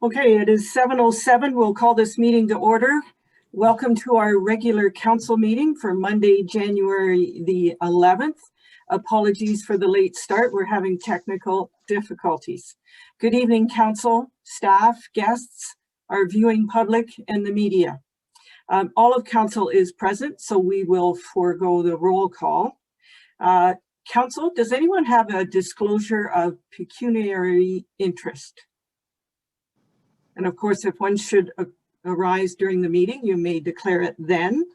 Okay, it is 7:07. We'll call this meeting to order. Welcome to our regular council meeting for Monday, January the 11th. Apologies for the late start. We're having technical difficulties. Good evening, council, staff, guests, our viewing public, and the media. All of council is present, so we will forego the roll call. Council, does anyone have a disclosure of pecuniary interest? And of course, if one should arise during the meeting, you may declare it then.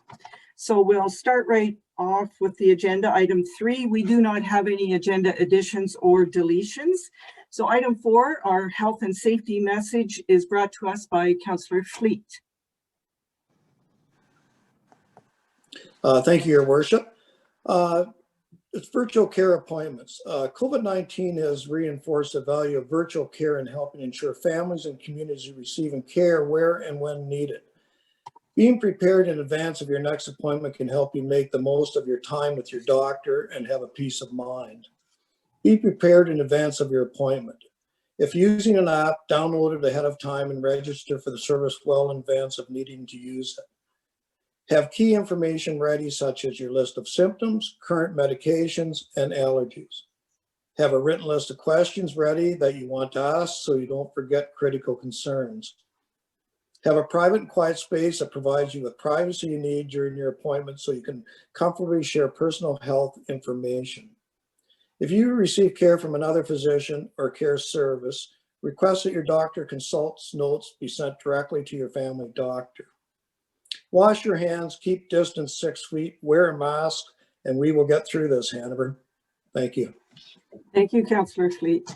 So we'll start right off with the agenda. Item 3, we do not have any agenda additions or deletions. So item 4, our health and safety message is brought to us by Councillor Fleet. Thank you, Your Worship. It's virtual care appointments. COVID-19 has reinforced the value of virtual care in helping ensure families and communities are receiving care where and when needed. Being prepared in advance of your next appointment can help you make the most of your time with your doctor and have a peace of mind. Be prepared in advance of your appointment. If using an app, download it ahead of time and register for the service well in advance of needing to use it. Have key information ready, such as your list of symptoms, current medications, and allergies. Have a written list of questions ready that you want to ask so you don't forget critical concerns. Have a private and quiet space that provides you with privacy you need during your appointment so you can comfortably share personal health information. If you receive care from another physician or care service, request that your doctor consult's notes be sent directly to your family doctor. Wash your hands, keep distance 6 feet, wear a mask, and we will get through this, Hanover. Thank you. Thank you, Councillor Fleet.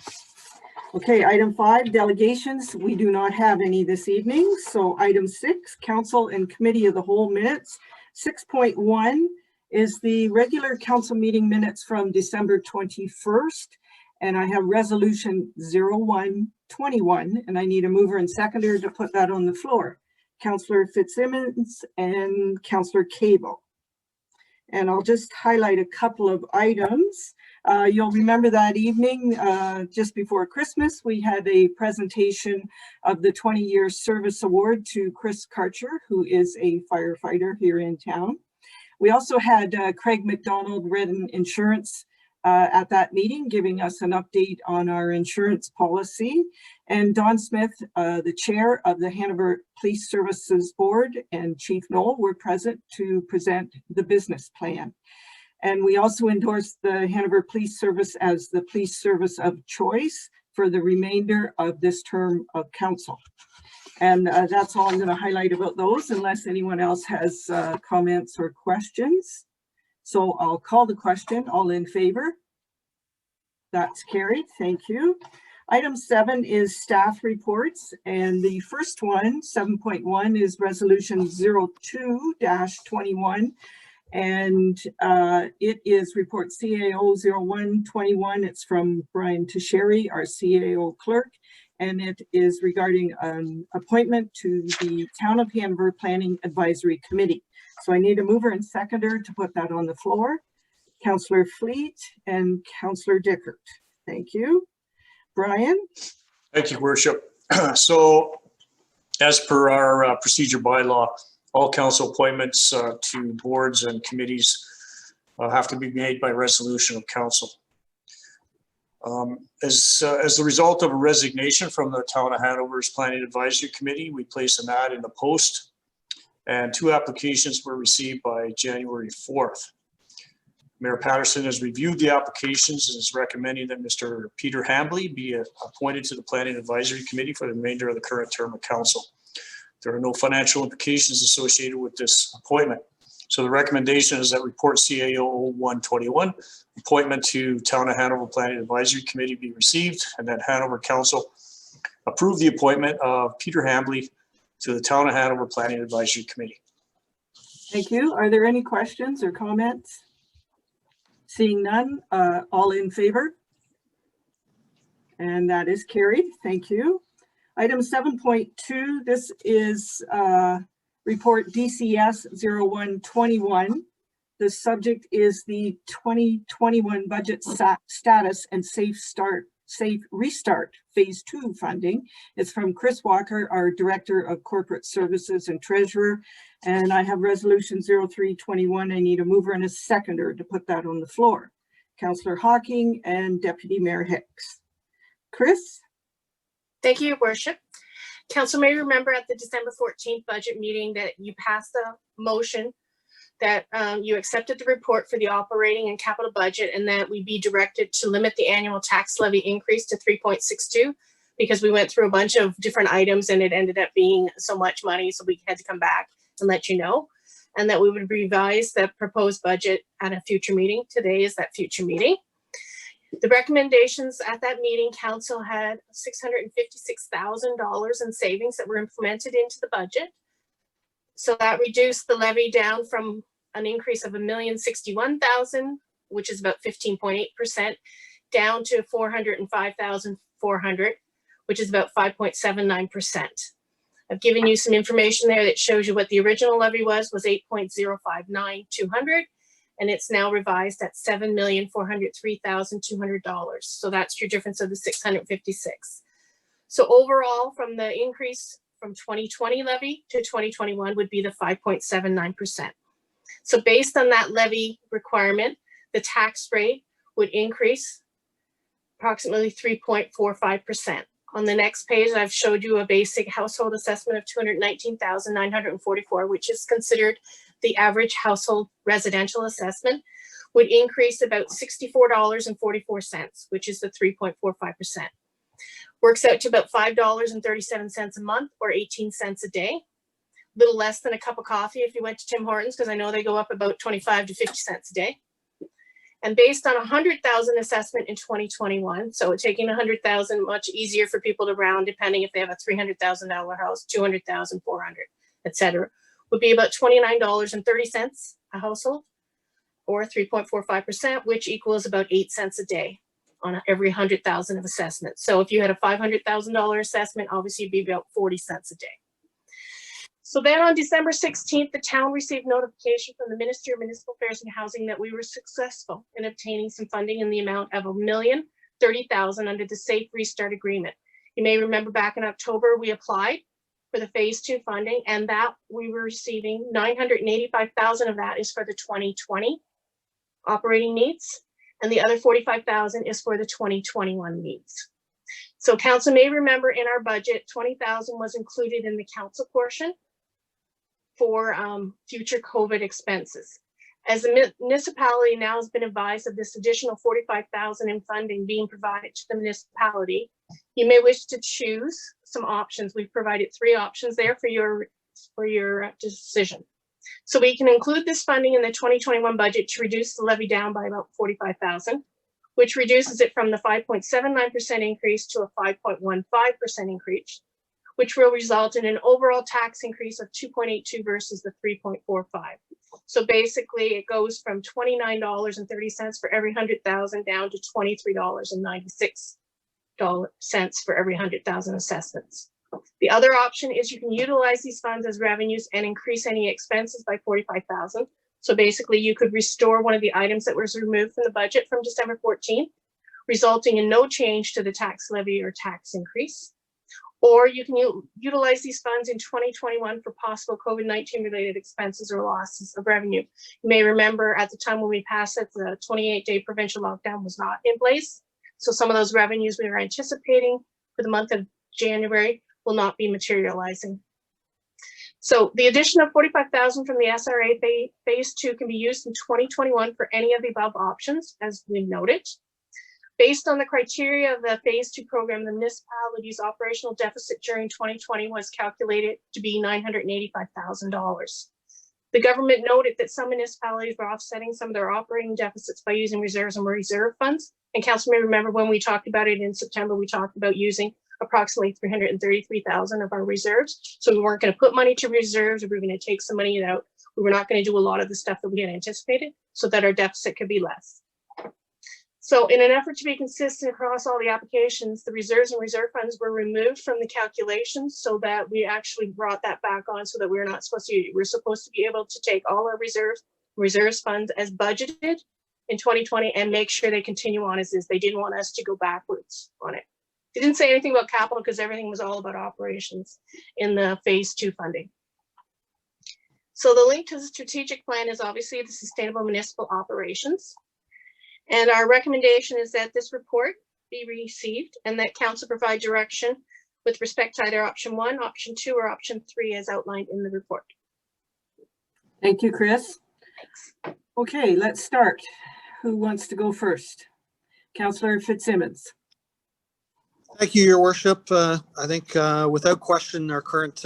Okay, item 5, delegations. We do not have any this evening. So item 6, council and committee of the whole minutes. 6.1 is the regular council meeting minutes from December 21st. And I have resolution 0121, and I need a mover and seconder to put that on the floor. Councillor Fitzsimmons and Councillor Cable. And I'll just highlight a couple of items. You'll remember that evening, just before Christmas, we had a presentation of the 20-year service award to Chris Karcher, who is a firefighter here in town. We also had Craig McDonald, Redden Insurance, at that meeting, giving us an update on our insurance policy. And Don Smith, the chair of the Hanover Police Services Board, and Chief Knoll were present to present the business plan. And we also endorsed the Hanover Police Service as the police service of choice for the remainder of this term of council. And that's all I'm going to highlight about those, unless anyone else has comments or questions. So I'll call the question. All in favor? That's carried. Thank you. Item 7 is staff reports. And the first one, 7.1, is resolution 02-21. And it is report CAO 0121. It's from Brian Teixeira, our CAO clerk. And it is regarding an appointment to the Town of Hanover Planning Advisory Committee. So I need a mover and seconder to put that on the floor. Councillor Fleet and Councillor Dickert. Thank you. Brian? Thank you, Worship. So as per our procedure bylaw, all council appointments to boards and committees have to be made by resolution of council. As the result of a resignation from the Town of Hanover's Planning Advisory Committee, we placed an ad in the Post, and 2 applications were received by January 4th. Mayor Patterson has reviewed the applications and is recommending that Mr. Peter Hambley be appointed to the Planning Advisory Committee for the remainder of the current term of council. There are no financial implications associated with this appointment. So the recommendation is that report CAO 0121, appointment to Town of Hanover Planning Advisory Committee be received, and that Hanover Council approve the appointment of Peter Hambley to the Town of Hanover Planning Advisory Committee. Thank you. Are there any questions or comments? Seeing none, all in favor? And that is carried. Thank you. Item 7.2, this is report DCS 0121. The subject is the 2021 budget status and safe start Safe Restart Phase 2 funding. It's from Chris Walker, our Director of Corporate Services and Treasurer. And I have Resolution 0321. I need a mover and a seconder to put that on the floor. Councillor Hawking and Deputy Mayor Hicks. Chris? Thank you, Your Worship. Council may remember at the December 14th budget meeting that you passed a motion that you accepted the report for the operating and capital budget, and that we be directed to limit the annual tax levy increase to 3.62, because we went through a bunch of different items and it ended up being so much money, so we had to come back and let you know, and that we would revise the proposed budget at a future meeting. Today is that future meeting. The recommendations at that meeting, council had $656,000 in savings that were implemented into the budget. So that reduced the levy down from an increase of $1,061,000, which is about 15.8%, down to $405,400, which is about 5.79%. I've given you some information there that shows you what the original levy was 8.059200, and it's now revised at $7,403,200. So that's your difference of the 656. So overall, from the increase from 2020 levy to 2021 would be the 5.79%. So based on that levy requirement, the tax rate would increase approximately 3.45%. On the next page, I've showed you a basic household assessment of $219,944, which is considered the average household residential assessment, would increase about $64.44, which is the 3.45%. Works out to about $5.37 a month, or 18 cents a day. A little less than a cup of coffee if you went to Tim Hortons, because I know they go up about 25 to 50 cents a day. And based on 100,000 assessment in 2021, so taking 100,000, much easier for people to round, depending if they have a $300,000 house, 200,000, 400, etc., would be about $29.30 a household, or 3.45%, which equals about 8 cents a day on every 100,000 of assessment. So if you had a $500,000 assessment, obviously it'd be about 40 cents a day. So then on December 16th, the town received notification from the Ministry of Municipal Affairs and Housing that we were successful in obtaining some funding in the amount of $1,030,000 under the Safe Restart Agreement. You may remember back in October, we applied for the phase 2 funding, and that we were receiving $985,000 of that is for the 2020 operating needs, and the other $45,000 is for the 2021 needs. So council may remember in our budget, $20,000 was included in the council portion for future COVID expenses. As the municipality now has been advised of this additional $45,000 in funding being provided to the municipality, you may wish to choose some options. We've provided 3 options there for your decision. So we can include this funding in the 2021 budget to reduce the levy down by about $45,000, which reduces it from the 5.79% increase to a 5.15% increase, which will result in an overall tax increase of 2.82 versus the 3.45. So basically it goes from $29.30 for every 100,000 down to $23.96 for every 100,000 assessments. The other option is you can utilize these funds as revenues and increase any expenses by $45,000. So basically you could restore one of the items that was removed from the budget from December 14th, resulting in no change to the tax levy or tax increase. Or you can utilize these funds in 2021 for possible COVID-19 related expenses or losses of revenue. You may remember at the time when we passed it, the 28-day provincial lockdown was not in place. So some of those revenues we were anticipating for the month of January will not be materializing. So the addition of $45,000 from the SRA phase 2 can be used in 2021 for any of the above options, as we noted. Based on the criteria of the phase 2 program, the municipality's operational deficit during 2020 was calculated to be $985,000. The government noted that some municipalities were offsetting some of their operating deficits by using reserves and reserve funds. And council may remember when we talked about it in September, we talked about using approximately $333,000 of our reserves. So we weren't going to put money to reserves, we were going to take some money out. We were not going to do a lot of the stuff that we had anticipated so that our deficit could be less. So in an effort to be consistent across all the applications, the reserves and reserve funds were removed from the calculations so that we actually brought that back on so that we're supposed to be able to take all our reserves funds as budgeted in 2020 and make sure they continue on as is. They didn't want us to go backwards on it. They didn't say anything about capital because everything was all about operations in the phase 2 funding. So the link to the strategic plan is obviously the sustainable municipal operations. And our recommendation is that this report be received and that council provide direction with respect to either option 1, option 2, or option 3 as outlined in the report. Thank you, Chris. Thanks. Okay, let's start. Who wants to go first? Councillor Fitzsimmons. Thank you, Your Worship. I think without question, our current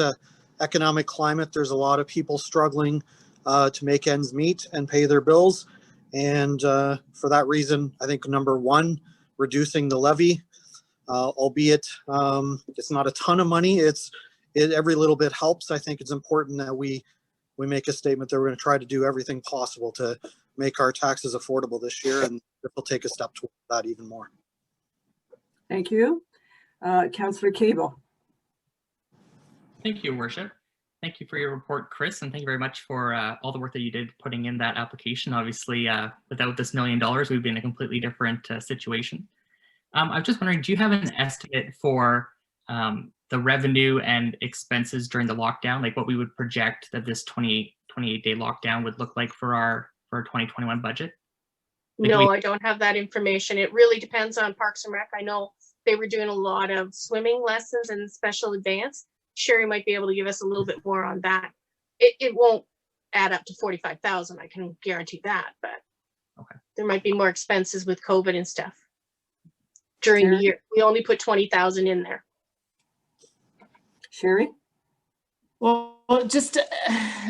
economic climate, there's a lot of people struggling to make ends meet and pay their bills. And for that reason, I think number 1, reducing the levy, albeit it's not a ton of money. Every little bit helps. I think it's important that we make a statement that we're going to try to do everything possible to make our taxes affordable this year, and we'll take a step toward that even more. Thank you. Councillor Cable. Thank you, Worship. Thank you for your report, Chris, and thank you very much for all the work that you did putting in that application. Obviously, without this $1 million, we'd be in a completely different situation. I was just wondering, do you have an estimate for the revenue and expenses during the lockdown, like what we would project that this 28-day lockdown would look like for our 2021 budget? Like No, I don't have that information. It really depends on Parks and Rec. I know they were doing a lot of swimming lessons and special advance. Sherry might be able to give us a little bit more on that. It won't add up to 45,000. I can guarantee that, but okay, there might be more expenses with COVID and stuff during the year. We only put 20,000 in there. Sherry? Well, just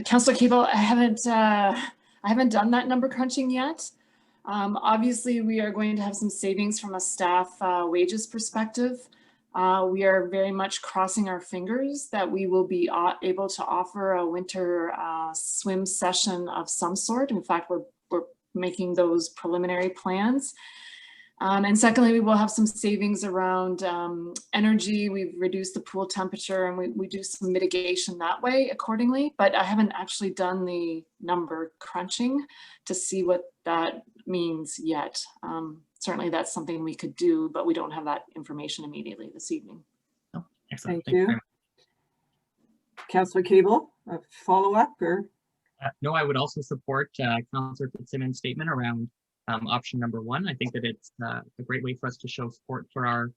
Councillor Cable, I haven't done that number crunching yet. Obviously, we are going to have some savings from a staff wages perspective. We are very much crossing our fingers that we will be able to offer a winter swim session of some sort. In fact, we're making those preliminary plans. And secondly, we will have some savings around energy. We've reduced the pool temperature and we do some mitigation that way accordingly, but I haven't actually done the number crunching to see what that means yet. Certainly that's something we could do, but we don't have that information immediately this evening. oh, excellent. Thank you. Very much. Councillor Cable, a follow-up or? No, I would also support Councillor Fitzsimmons' statement around option number 1. I think that it's a great way for us to show support for our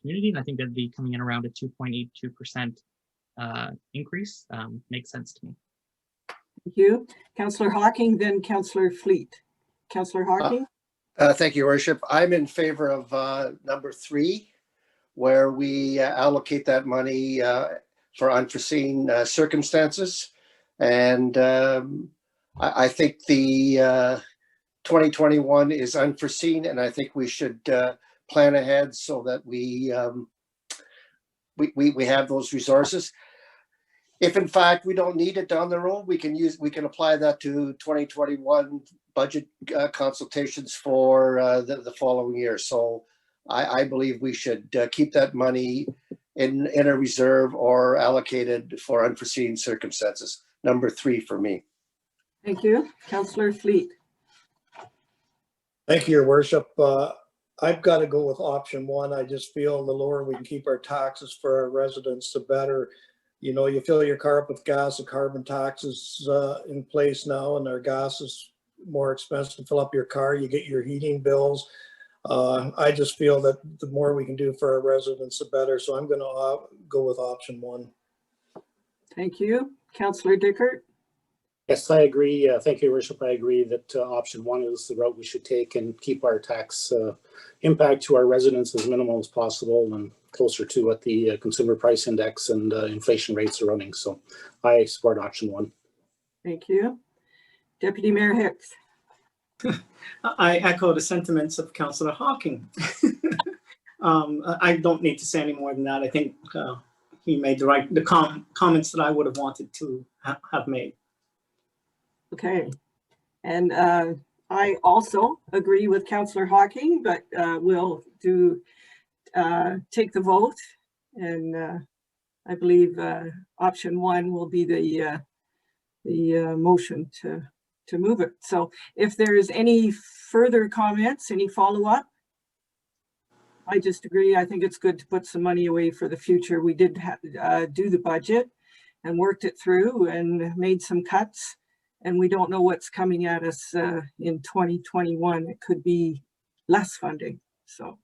community, and I think that'd be coming in around a 2.82% increase makes sense to me. Thank you. Councillor Hawking, then Councillor Fleet. Councillor Hawking? Thank you, Worship. I'm in favor of number 3, where we allocate that money for unforeseen circumstances. And I think the 2021 is unforeseen, and I think we should plan ahead so that we have those resources. If in fact we don't need it down the road, we can apply that to 2021 budget consultations for the following year. So I believe we should keep that money in a reserve or allocated for unforeseen circumstances. Number 3 for me. Thank you. Councillor Fleet. Thank you, Your Worship. I've got to go with option 1. I just feel the lower we can keep our taxes for our residents, the better. You know, you fill your car up with gas, the carbon tax is in place now, and our gas is more expensive to fill up your car. You get your heating bills. I just feel that the more we can do for our residents, the better. So I'm going to go with option 1. Thank you. Councillor Dickert. Yes, I agree. Thank you, Your Worship. I agree that option 1 is the route we should take and keep our tax impact to our residents as minimal as possible and closer to what the consumer price index and inflation rates are running. So I support option 1. Thank you. Deputy Mayor Hicks. I echo the sentiments of Councillor Hawking. I don't need to say any more than that. I think he made the comments that I would have wanted to have made. Okay. And I also agree with Councillor Hawking, but we'll take the vote. And I believe option 1 will be the motion to move it. So if there's any further comments, any follow-up, I just agree. I think it's good to put some money away for the future. We did do the budget and worked it through and made some cuts, and we don't know what's coming at us in 2021. It could be less funding. So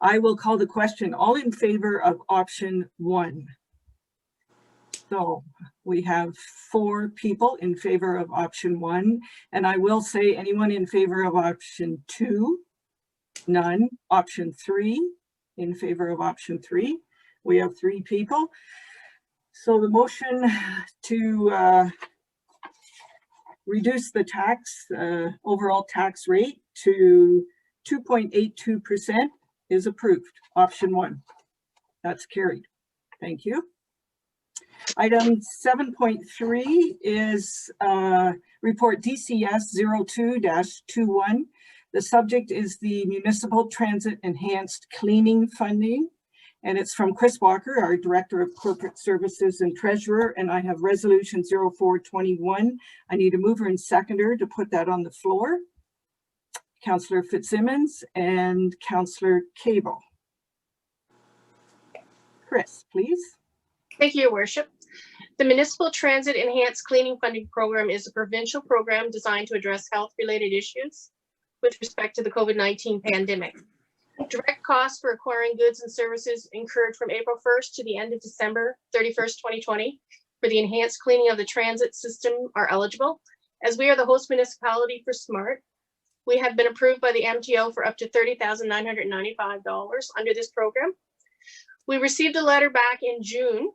I will call the question. All in favor of option 1? So we have 4 people in favor of option 1. And I will say, anyone in favor of option 2? None. Option 3, in favor of option 3. We have 3 people. So the motion to reduce the tax, overall tax rate to 2.82% is approved. Option 1. That's carried. Thank you. Item 7.3 is report DCS 02-21. The subject is the Municipal Transit Enhanced Cleaning Funding, and it's from Chris Walker, our Director of Corporate Services and Treasurer, and I have Resolution 0421. I need a mover and seconder to put that on the floor. Councillor Fitzsimmons and Councillor Cable. Chris, please. Thank you, Your Worship. The Municipal Transit Enhanced Cleaning Funding Program is a provincial program designed to address health-related issues with respect to the COVID-19 pandemic. Direct costs for acquiring goods and services incurred from April 1st to the end of December 31st, 2020 for the enhanced cleaning of the transit system are eligible. As we are the host municipality for SMART, we have been approved by the MTO for up to $30,995 under this program. We received a letter back in June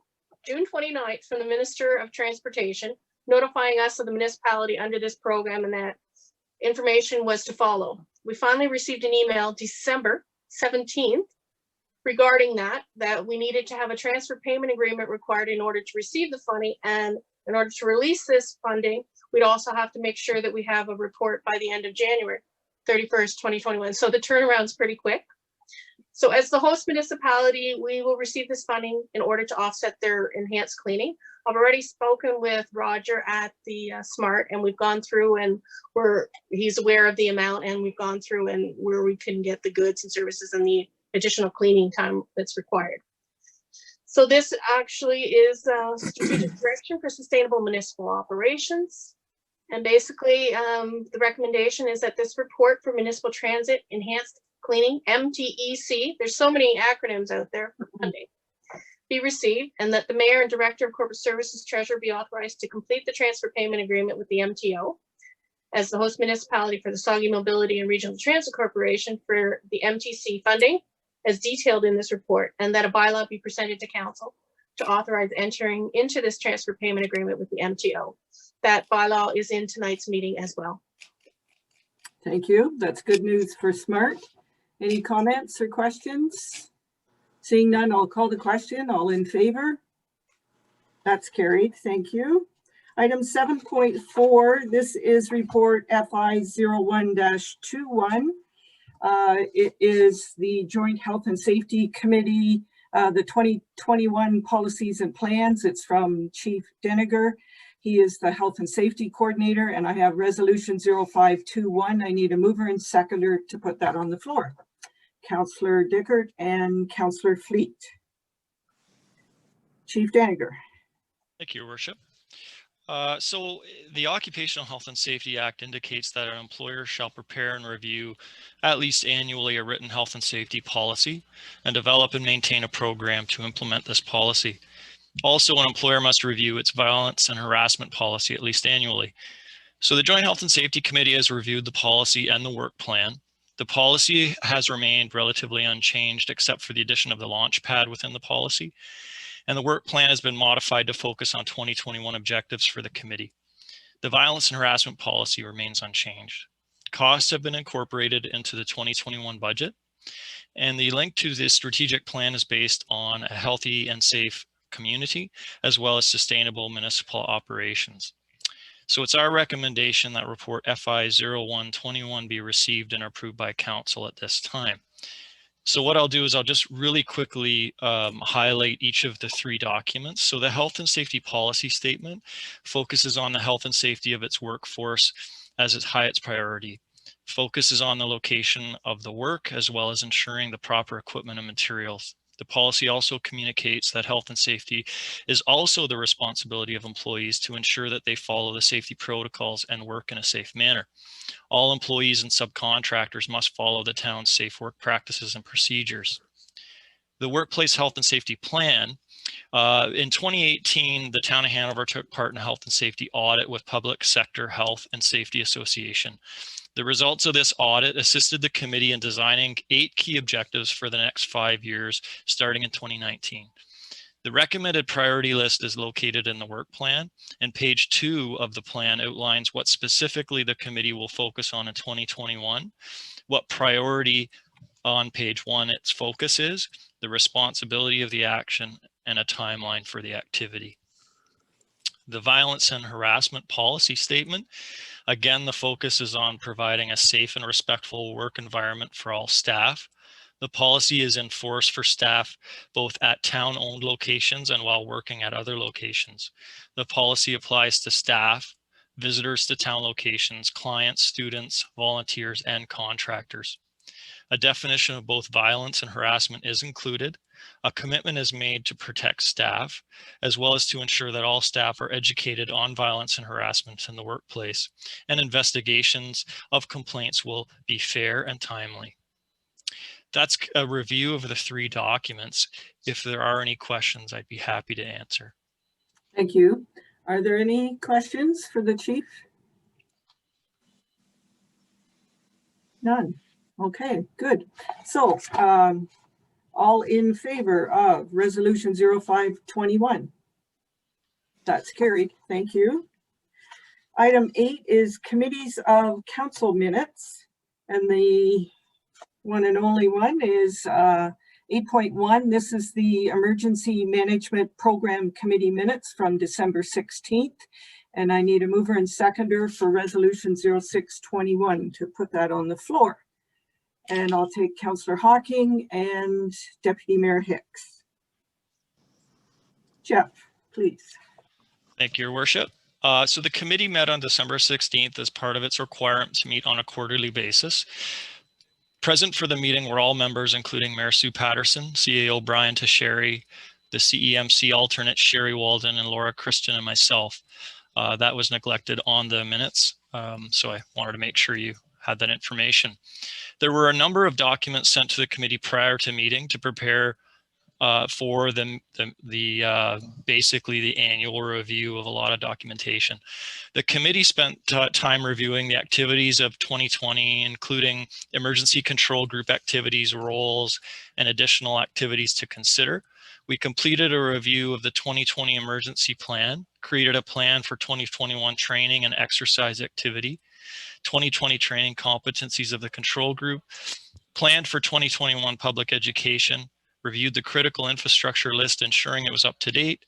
29th from the Minister of Transportation notifying us of the municipality under this program and that information was to follow. We finally received an email December 17th regarding that we needed to have a transfer payment agreement required in order to receive the funding, and in order to release this funding, we'd also have to make sure that we have a report by the end of January 31st, 2021. So the turnaround's pretty quick. So as the host municipality, we will receive this funding in order to offset their enhanced cleaning. I've already spoken with Roger at the SMART, and we've gone through and he's aware of the amount, and we've gone through and where we can get the goods and services and the additional cleaning time that's required. So this actually is strategic direction for sustainable municipal operations. And basically the recommendation is that this report for municipal transit enhanced cleaning, MTEC, there's so many acronyms out there for funding, be received, and that the Mayor and Director of Corporate Services Treasurer be authorized to complete the transfer payment agreement with the MTO as the host municipality for the Saugeen Mobility and Regional Transit Corporation for the MTC funding as detailed in this report, and that a bylaw be presented to Council to authorize entering into this transfer payment agreement with the MTO. That bylaw is in tonight's meeting as well. Thank you. That's good news for SMART. Any comments or questions? Seeing none, I'll call the question. All in favor? That's carried. Thank you. Item 7.4, this is report FI 01-21. It is the Joint Health and Safety Committee, the 2021 policies and plans. It's from Chief Deniger. He is the Health and Safety Coordinator, and I have Resolution 0521. I need a mover and seconder to put that on the floor. Councillor Dickert and Councillor Fleet. Chief Deniger. Thank you, Your Worship. So the Occupational Health and Safety Act indicates that an employer shall prepare and review at least annually a written health and safety policy and develop and maintain a program to implement this policy. Also, an employer must review its violence and harassment policy at least annually. So the Joint Health and Safety Committee has reviewed the policy and the work plan. The policy has remained relatively unchanged except for the addition of the launch pad within the policy. And the work plan has been modified to focus on 2021 objectives for the committee. The violence and harassment policy remains unchanged. Costs have been incorporated into the 2021 budget, and the link to this strategic plan is based on a healthy and safe community, as well as sustainable municipal operations. So it's our recommendation that report FI 0121 be received and approved by Council at this time. So what I'll do is I'll just really quickly highlight each of the 3 documents. So the health and safety policy statement focuses on the health and safety of its workforce as its highest priority. Focuses on the location of the work as well as ensuring the proper equipment and materials. The policy also communicates that health and safety is also the responsibility of employees to ensure that they follow the safety protocols and work in a safe manner. All employees and subcontractors must follow the town's safe work practices and procedures. The Workplace Health and Safety Plan. In 2018, the town of Hanover took part in a health and safety audit with Public Sector Health and Safety Association. The results of this audit assisted the committee in designing 8 key objectives for the next 5 years, starting in 2019. The recommended priority list is located in the work plan, and page 2 of the plan outlines what specifically the committee will focus on in 2021, what priority on page 1 its focus is, the responsibility of the action, and a timeline for the activity. The violence and harassment policy statement. Again, the focus is on providing a safe and respectful work environment for all staff. The policy is in force for staff both at town-owned locations and while working at other locations. The policy applies to staff, visitors to town locations, clients, students, volunteers, and contractors. A definition of both violence and harassment is included. A commitment is made to protect staff, as well as to ensure that all staff are educated on violence and harassment in the workplace, and investigations of complaints will be fair and timely. That's a review of the 3 documents. If there are any questions, I'd be happy to answer. Thank you. Are there any questions for the chief? None. Okay, good. So all in favor of resolution 0521? That's carried. Thank you. Item 8 is committees of council minutes, and the one and only one is 8.1. This is the Emergency Management Program Committee minutes from December 16th. And I need a mover and seconder for resolution 0621 to put that on the floor. And I'll take Councillor Hawking and Deputy Mayor Hicks. Jeff, please. Thank you, Your Worship. So the committee met on December 16th as part of its requirement to meet on a quarterly basis. Present for the meeting were all members, including Mayor Sue Patterson, CAO Brian Tasheri, the CEMC alternate Sherry Walden, and Laura Christian, and myself. That was neglected on the minutes, so I wanted to make sure you had that information. There were a number of documents sent to the committee prior to meeting to prepare for basically the annual review of a lot of documentation. The committee spent time reviewing the activities of 2020, including emergency control group activities, roles, and additional activities to consider. We completed a review of the 2020 emergency plan, created a plan for 2021 training and exercise activity, 2020 training competencies of the control group, planned for 2021 public education, reviewed the critical infrastructure list, ensuring it was up to date,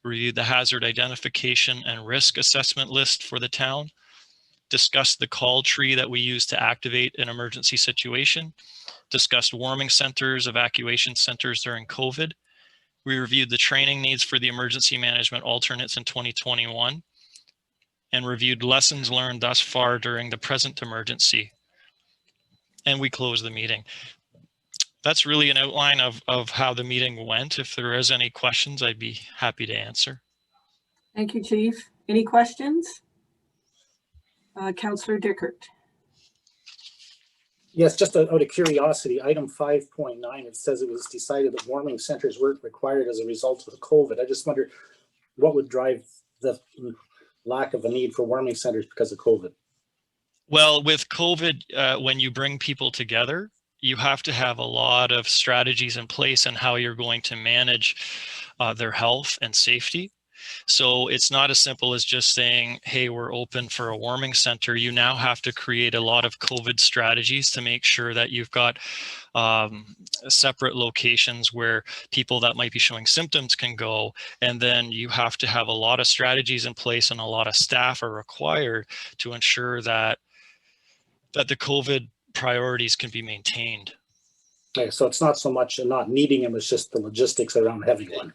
reviewed the hazard identification and risk assessment list for the town, discussed the call tree that we use to activate an emergency situation, discussed warming centers, evacuation centers during COVID. We reviewed the training needs for the emergency management alternates in 2021 and reviewed lessons learned thus far during the present emergency. And we closed the meeting. That's really an outline of how the meeting went. If there is any questions, I'd be happy to answer. Thank you, Chief. Any questions? Councillor Dickert. Yes, just out of curiosity, item 5.9, it says it was decided that warming centers weren't required as a result of the COVID. I just wonder what would drive the lack of a need for warming centers because of COVID? Well, with COVID, when you bring people together, you have to have a lot of strategies in place on how you're going to manage their health and safety. So it's not as simple as just saying, hey, we're open for a warming center. You now have to create a lot of COVID strategies to make sure that you've got separate locations where people that might be showing symptoms can go. And then you have to have a lot of strategies in place, and a lot of staff are required to ensure that the COVID priorities can be maintained. Okay, so it's not so much not needing them, it's just the logistics around having one.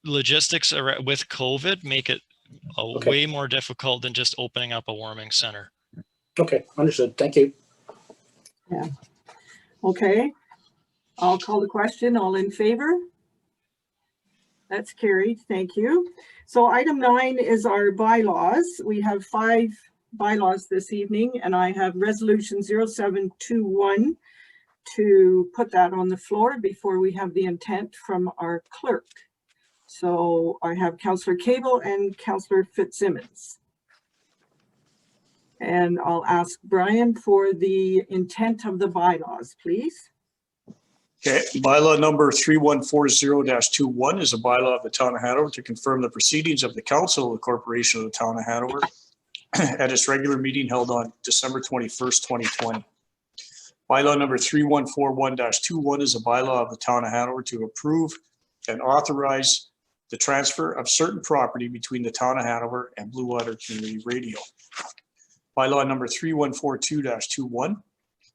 Logistics with COVID make it Okay. way more difficult than just opening up a warming center. Okay, understood. Thank you. Yeah. Okay, I'll call the question. All in favor? That's carried. Thank you. So item 9 is our bylaws. We have 5 bylaws this evening, and I have resolution 0721 to put that on the floor before we have the intent from our clerk. So I have Councillor Cable and Councillor Fitzsimmons. And I'll ask Brian for the intent of the bylaws, please. Okay, bylaw number 3140-21 is a bylaw of the town of Hanover to confirm the proceedings of the council of the corporation of the town of Hanover at its regular meeting held on December 21st, 2020. Bylaw number 3141-21 is a bylaw of the town of Hanover to approve and authorize the transfer of certain property between the town of Hanover and Blue Water Community Radio. Bylaw number 3142-21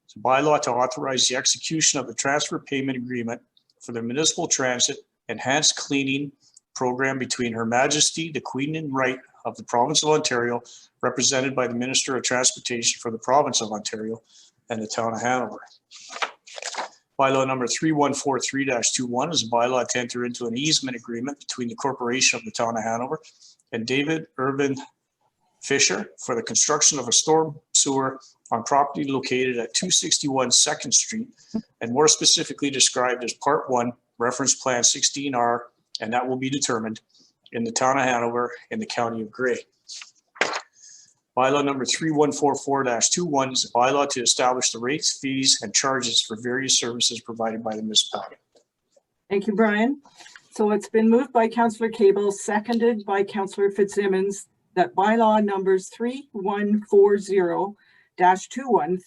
is a bylaw to authorize the execution of the transfer payment agreement for the municipal transit enhanced cleaning program between Her Majesty the Queen and Right of the Province of Ontario, represented by the Minister of Transportation for the Province of Ontario, and the town of Hanover. Bylaw number 3143-21 is a bylaw to enter into an easement agreement between the corporation of the town of Hanover and David Urban Fisher for the construction of a storm sewer on property located at 261 2nd Street, and more specifically described as Part 1, Reference Plan 16R, and that will be determined in the town of Hanover in the county of Grey. Bylaw number 3144-21 is a bylaw to establish the rates, fees, and charges for various services provided by the municipality. Thank you, Brian. So it's been moved by Councillor Cable, seconded by Councillor Fitzsimmons, that bylaw numbers 3140-21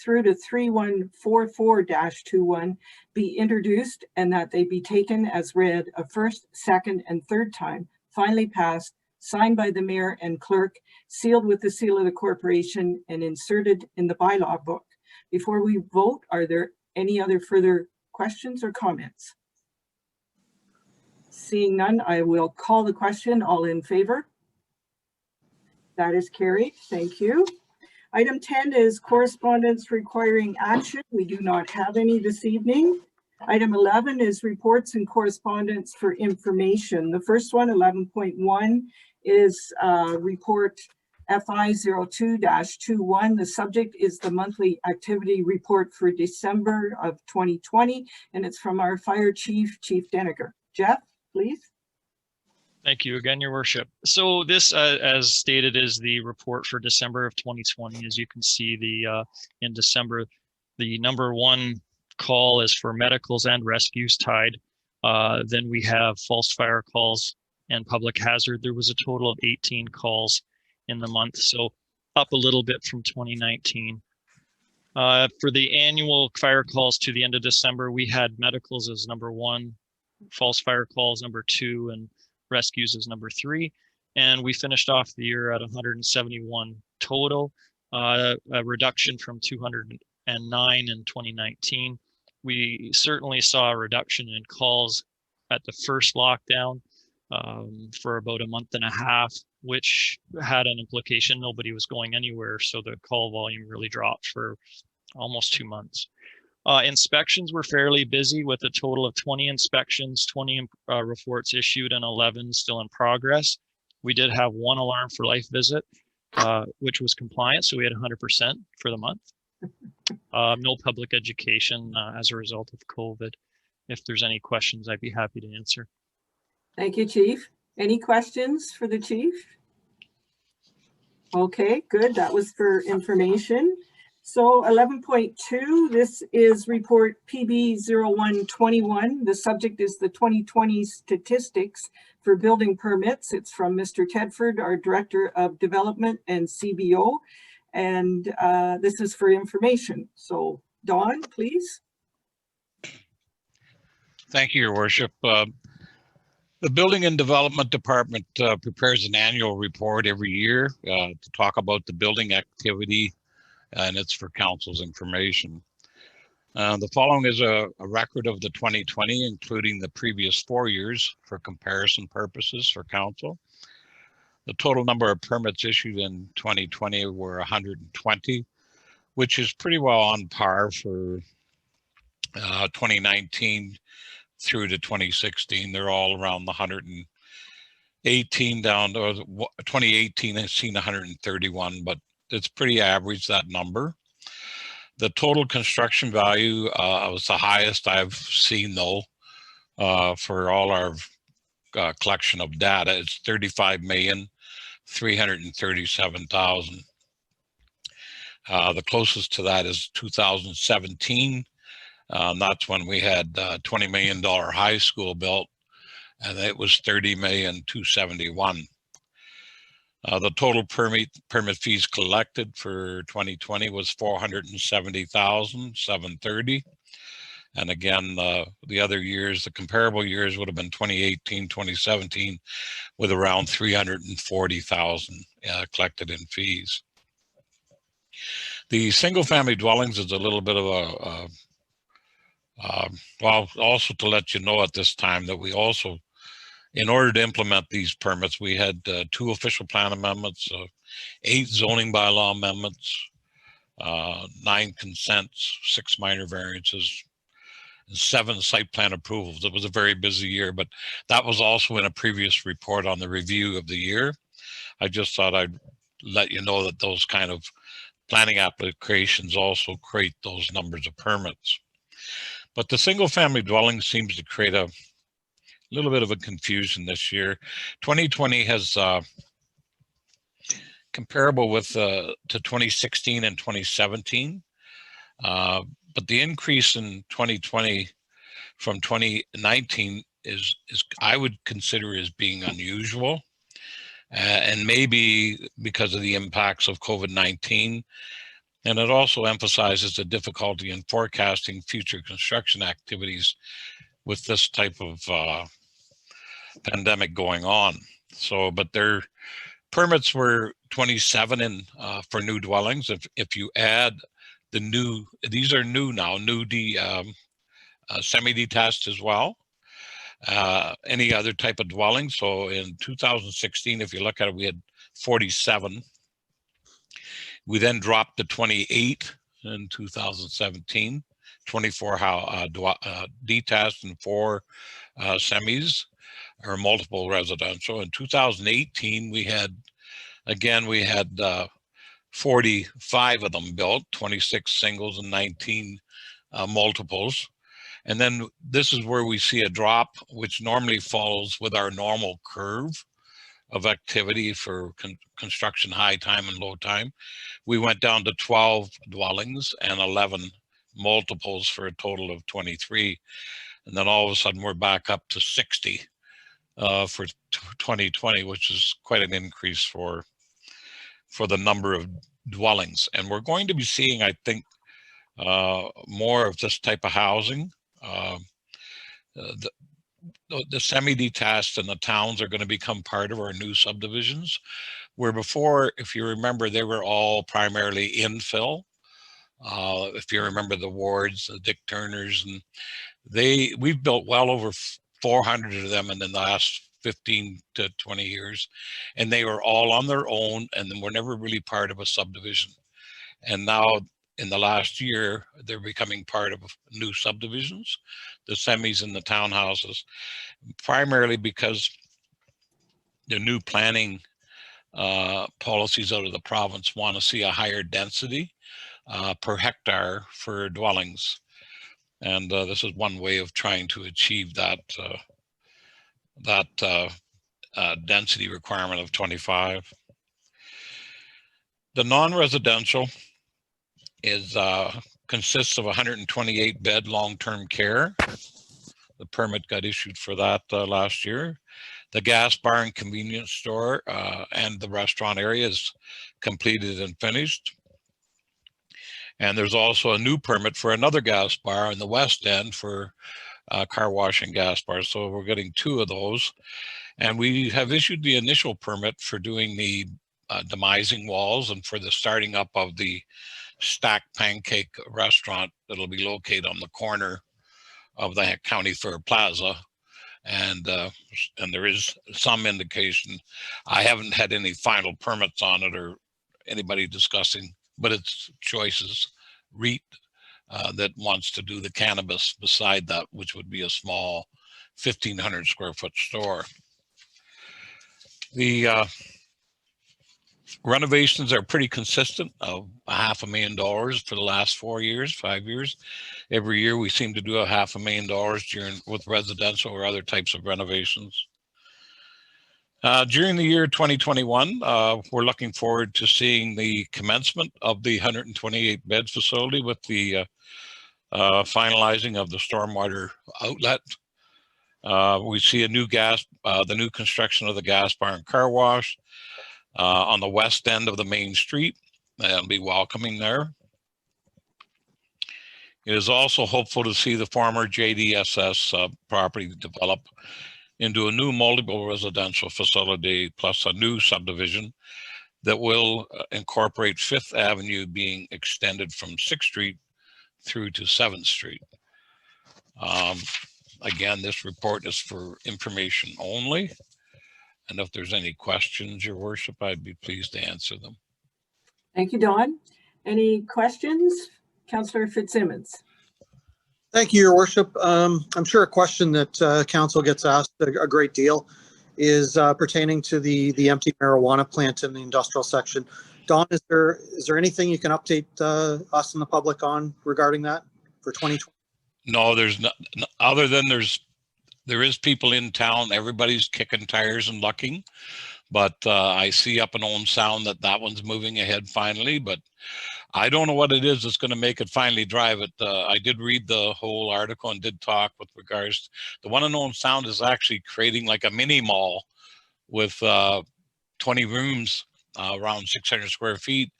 through to 3144-21 be introduced and that they be taken as read a first, second, and third time, finally passed, signed by the mayor and clerk, sealed with the seal of the corporation, and inserted in the bylaw book. Before we vote, are there any other further questions or comments? Seeing none, I will call the question. All in favor? That is carried. Thank you. Item 10 is correspondence requiring action. We do not have any this evening. Item 11 is reports and correspondence for information. The first one, 11.1, is report FI 02-21. The subject is the monthly activity report for December of 2020, and it's from our fire chief, Chief Deniger. Jeff, please. Thank you again, Your Worship. So this, as stated, is the report for December of 2020. As you can see, in December, the number 1 call is for medicals and rescues tied. Then we have false fire calls and public hazard. There was a total of 18 calls in the month, so up a little bit from 2019. For the annual fire calls to the end of December, we had medicals as number 1, false fire calls number 2, and rescues is number 3. And we finished off the year at 171 total, a reduction from 209 in 2019. We certainly saw a reduction in calls at the first lockdown for about a month and a half, which had an implication. Nobody was going anywhere, so the call volume really dropped for almost 2 months. Inspections were fairly busy with a total of 20 inspections, 20 reports issued, and 11 still in progress. We did have 1 alarm for life visit, which was compliant, so we had 100% for the month. No public education as a result of COVID. If there's any questions, I'd be happy to answer. Thank you, Chief. Any questions for the Chief? Okay, good. That was for information. So 11.2, this is report PB 0121. The subject is the 2020 statistics for building permits. It's from Mr. Tedford, our Director of Development and CBO. And this is for information. So Don, please. Thank you, Your Worship. The Building and Development Department prepares an annual report every year to talk about the building activity, and it's for council's information. The following is a record of the 2020, including the previous 4 years for comparison purposes for council. The total number of permits issued in 2020 were 120, which is pretty well on par for 2019 through to 2016. They're all around the 118 down to 2018 has seen 131, but it's pretty average, that number. The total construction value was the highest I've seen though for all our collection of data. It's 35,337,000. The closest to that is 2017. That's when we had $20 million high school built, and it was 30,271,000. The total permit fees collected for 2020 was 470,730. And again, the other years, the comparable years would have been 2018, 2017, with around 340,000 collected in fees. The single family dwellings is a little bit of well, also to let you know at this time that we also, in order to implement these permits, we had 2 official plan amendments, 8 zoning bylaw amendments, 9 consents, 6 minor variances, and 7 site plan approvals. It was a very busy year, but that was also in a previous report on the review of the year. I just thought I'd let you know that those kind of planning applications also create those numbers of permits. But the single family dwelling seems to create a little bit of a confusion this year. 2020 has comparable with to 2016 and 2017, but the increase in 2020 from 2019 is I would consider as being unusual, and maybe because of the impacts of COVID-19. And it also emphasizes the difficulty in forecasting future construction activities with this type of pandemic going on. So, but their permits were 27 in for new dwellings. If you add the new, these are new now, new semi-detached as well. Any other type of dwelling. So in 2016, if you look at it, we had 47. We then dropped to 28 in 2017, 24 detached and 4 semis or multiple residential. In 2018, we had 45 of them built, 26 singles and 19 multiples. And then this is where we see a drop, which normally follows with our normal curve of activity for construction high time and low time. We went down to 12 dwellings and 11 multiples for a total of 23. And then all of a sudden we're back up to 60 for 2020, which is quite an increase for the number of dwellings. And we're going to be seeing, I think, more of this type of housing. The semi-detached and the towns are going to become part of our new subdivisions, where before, if you remember, they were all primarily infill. If you remember the wards, the Dick Turners, and we've built well over 400 of them in the last 15 to 20 years, and they were all on their own and were never really part of a subdivision. And now in the last year, they're becoming part of new subdivisions, the semis and the townhouses, primarily because the new planning policies out of the province want to see a higher density per hectare for dwellings. And this is one way of trying to achieve that density requirement of 25. The non-residential consists of 128 bed long-term care. The permit got issued for that last year. The gas bar and convenience store and the restaurant area is completed and finished. And there's also a new permit for another gas bar in the west end for car wash and gas bars. So we're getting 2 of those. And we have issued the initial permit for doing the demising walls and for the starting up of the stacked pancake restaurant that'll be located on the corner of the County Fair Plaza. And there is some indication. I haven't had any final permits on it or anybody discussing, but it's Choices REIT that wants to do the cannabis beside that, which would be a small 1,500 square foot store. The renovations are pretty consistent of $500,000 for the last 4 years, 5 years. Every year we seem to do $500,000 with residential or other types of renovations. During the year 2021, we're looking forward to seeing the commencement of the 128 bed facility with the finalizing of the stormwater outlet. We see a new the new construction of the gas barn car wash on the west end of the main street. That'll be welcoming there. It is also hopeful to see the former JDSS property develop into a new multiple residential facility plus a new subdivision that will incorporate 5th Avenue being extended from 6th Street through to 7th Street. Again, this report is for information only. And if there's any questions, Your Worship, I'd be pleased to answer them. Thank you, Don. Any questions? Councillor Fitzsimmons. Thank you, Your Worship. I'm sure a question that council gets asked a great deal is pertaining to the empty marijuana plant in the industrial section. Don, is there anything you can update us and the public on regarding that for 2020? No, there's not, other than there is people in town. Everybody's kicking tires and lucking, but I see up in Owen Sound that one's moving ahead finally, but I don't know what it is that's going to make it finally drive it. I did read the whole article and did talk with regards. The one in Owen Sound is actually creating like a mini mall with 20 rooms, around 600 square feet,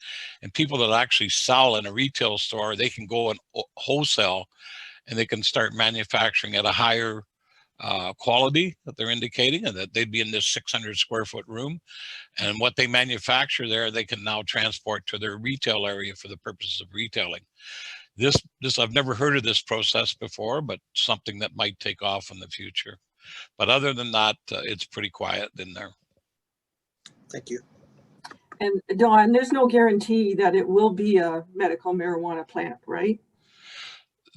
and people that actually sell in a retail store, they can go and wholesale and they can start manufacturing at a higher quality that they're indicating, and that they'd be in this 600 square foot room. And what they manufacture there, they can now transport to their retail area for the purposes of retailing. This I've never heard of this process before, but something that might take off in the future. But other than that, it's pretty quiet in there. Thank you. And Don, there's no guarantee that it will be a medical marijuana plant, right?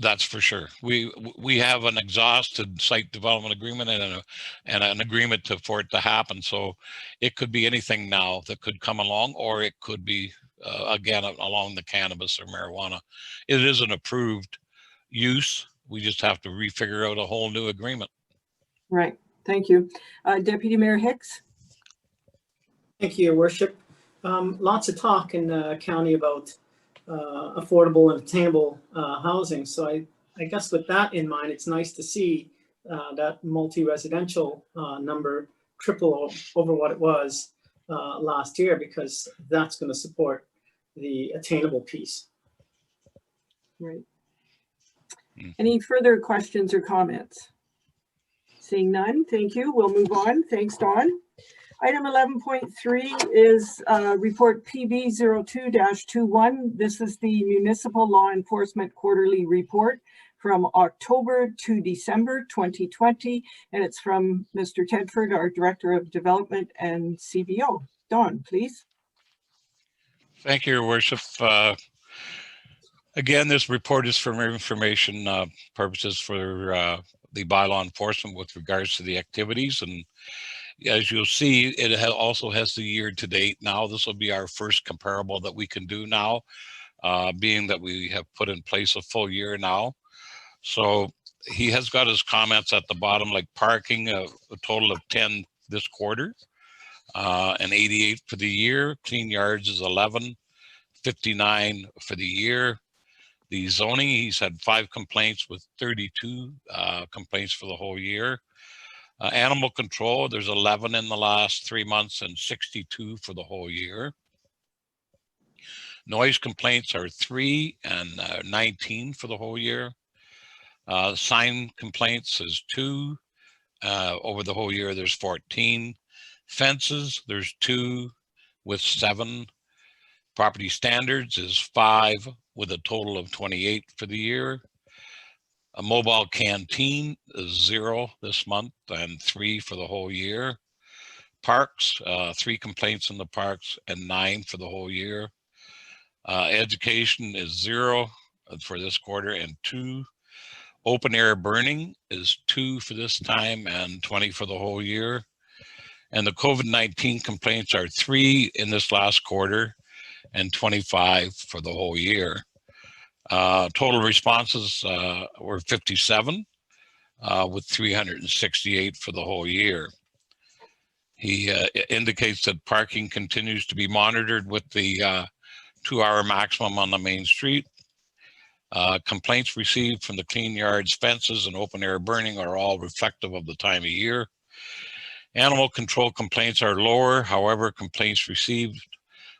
That's for sure. We have an exhausted site development agreement and an agreement for it to happen. So it could be anything now that could come along, or it could be again along the cannabis or marijuana. It is an approved use. We just have to refigure out a whole new agreement. Right. Thank you. Deputy Mayor Hicks. Thank you, Your Worship. Lots of talk in the county about affordable and attainable housing. So I guess with that in mind, it's nice to see that multi-residential number triple over what it was last year, because that's going to support the attainable piece. Right. Any further questions or comments? Seeing none, thank you. We'll move on. Thanks, Don. Item 11.3 is report PB 02-21. This is the Municipal Law Enforcement Quarterly Report from October to December 2020, and it's from Mr. Tedford, our Director of Development and CBO. Don, please. Thank you, Your Worship. Again, this report is for information purposes for the bylaw enforcement with regards to the activities. And as you'll see, it also has the year to date. Now, this will be our first comparable that we can do now, being that we have put in place a full year now. So he has got his comments at the bottom, like parking, a total of 10 this quarter, and 88 for the year. Clean yards is 11, 59 for the year. The zoning, he's had 5 complaints with 32 complaints for the whole year. Animal control, there's 11 in the last 3 months and 62 for the whole year. Noise complaints are 3 and 19 for the whole year. Sign complaints is 2. Over the whole year, there's 14. Fences, there's 2 with 7. Property standards is 5 with a total of 28 for the year. A mobile canteen is 0 this month and 3 for the whole year. Parks, 3 complaints in the parks and 9 for the whole year. Education is 0 for this quarter and 2. Open air burning is 2 for this time and 20 for the whole year. And the COVID-19 complaints are 3 in this last quarter and 25 for the whole year. Total responses were 57 with 368 for the whole year. He indicates that parking continues to be monitored with the 2-hour maximum on the main street. Complaints received from the clean yards, fences, and open air burning are all reflective of the time of year. Animal control complaints are lower. However, complaints received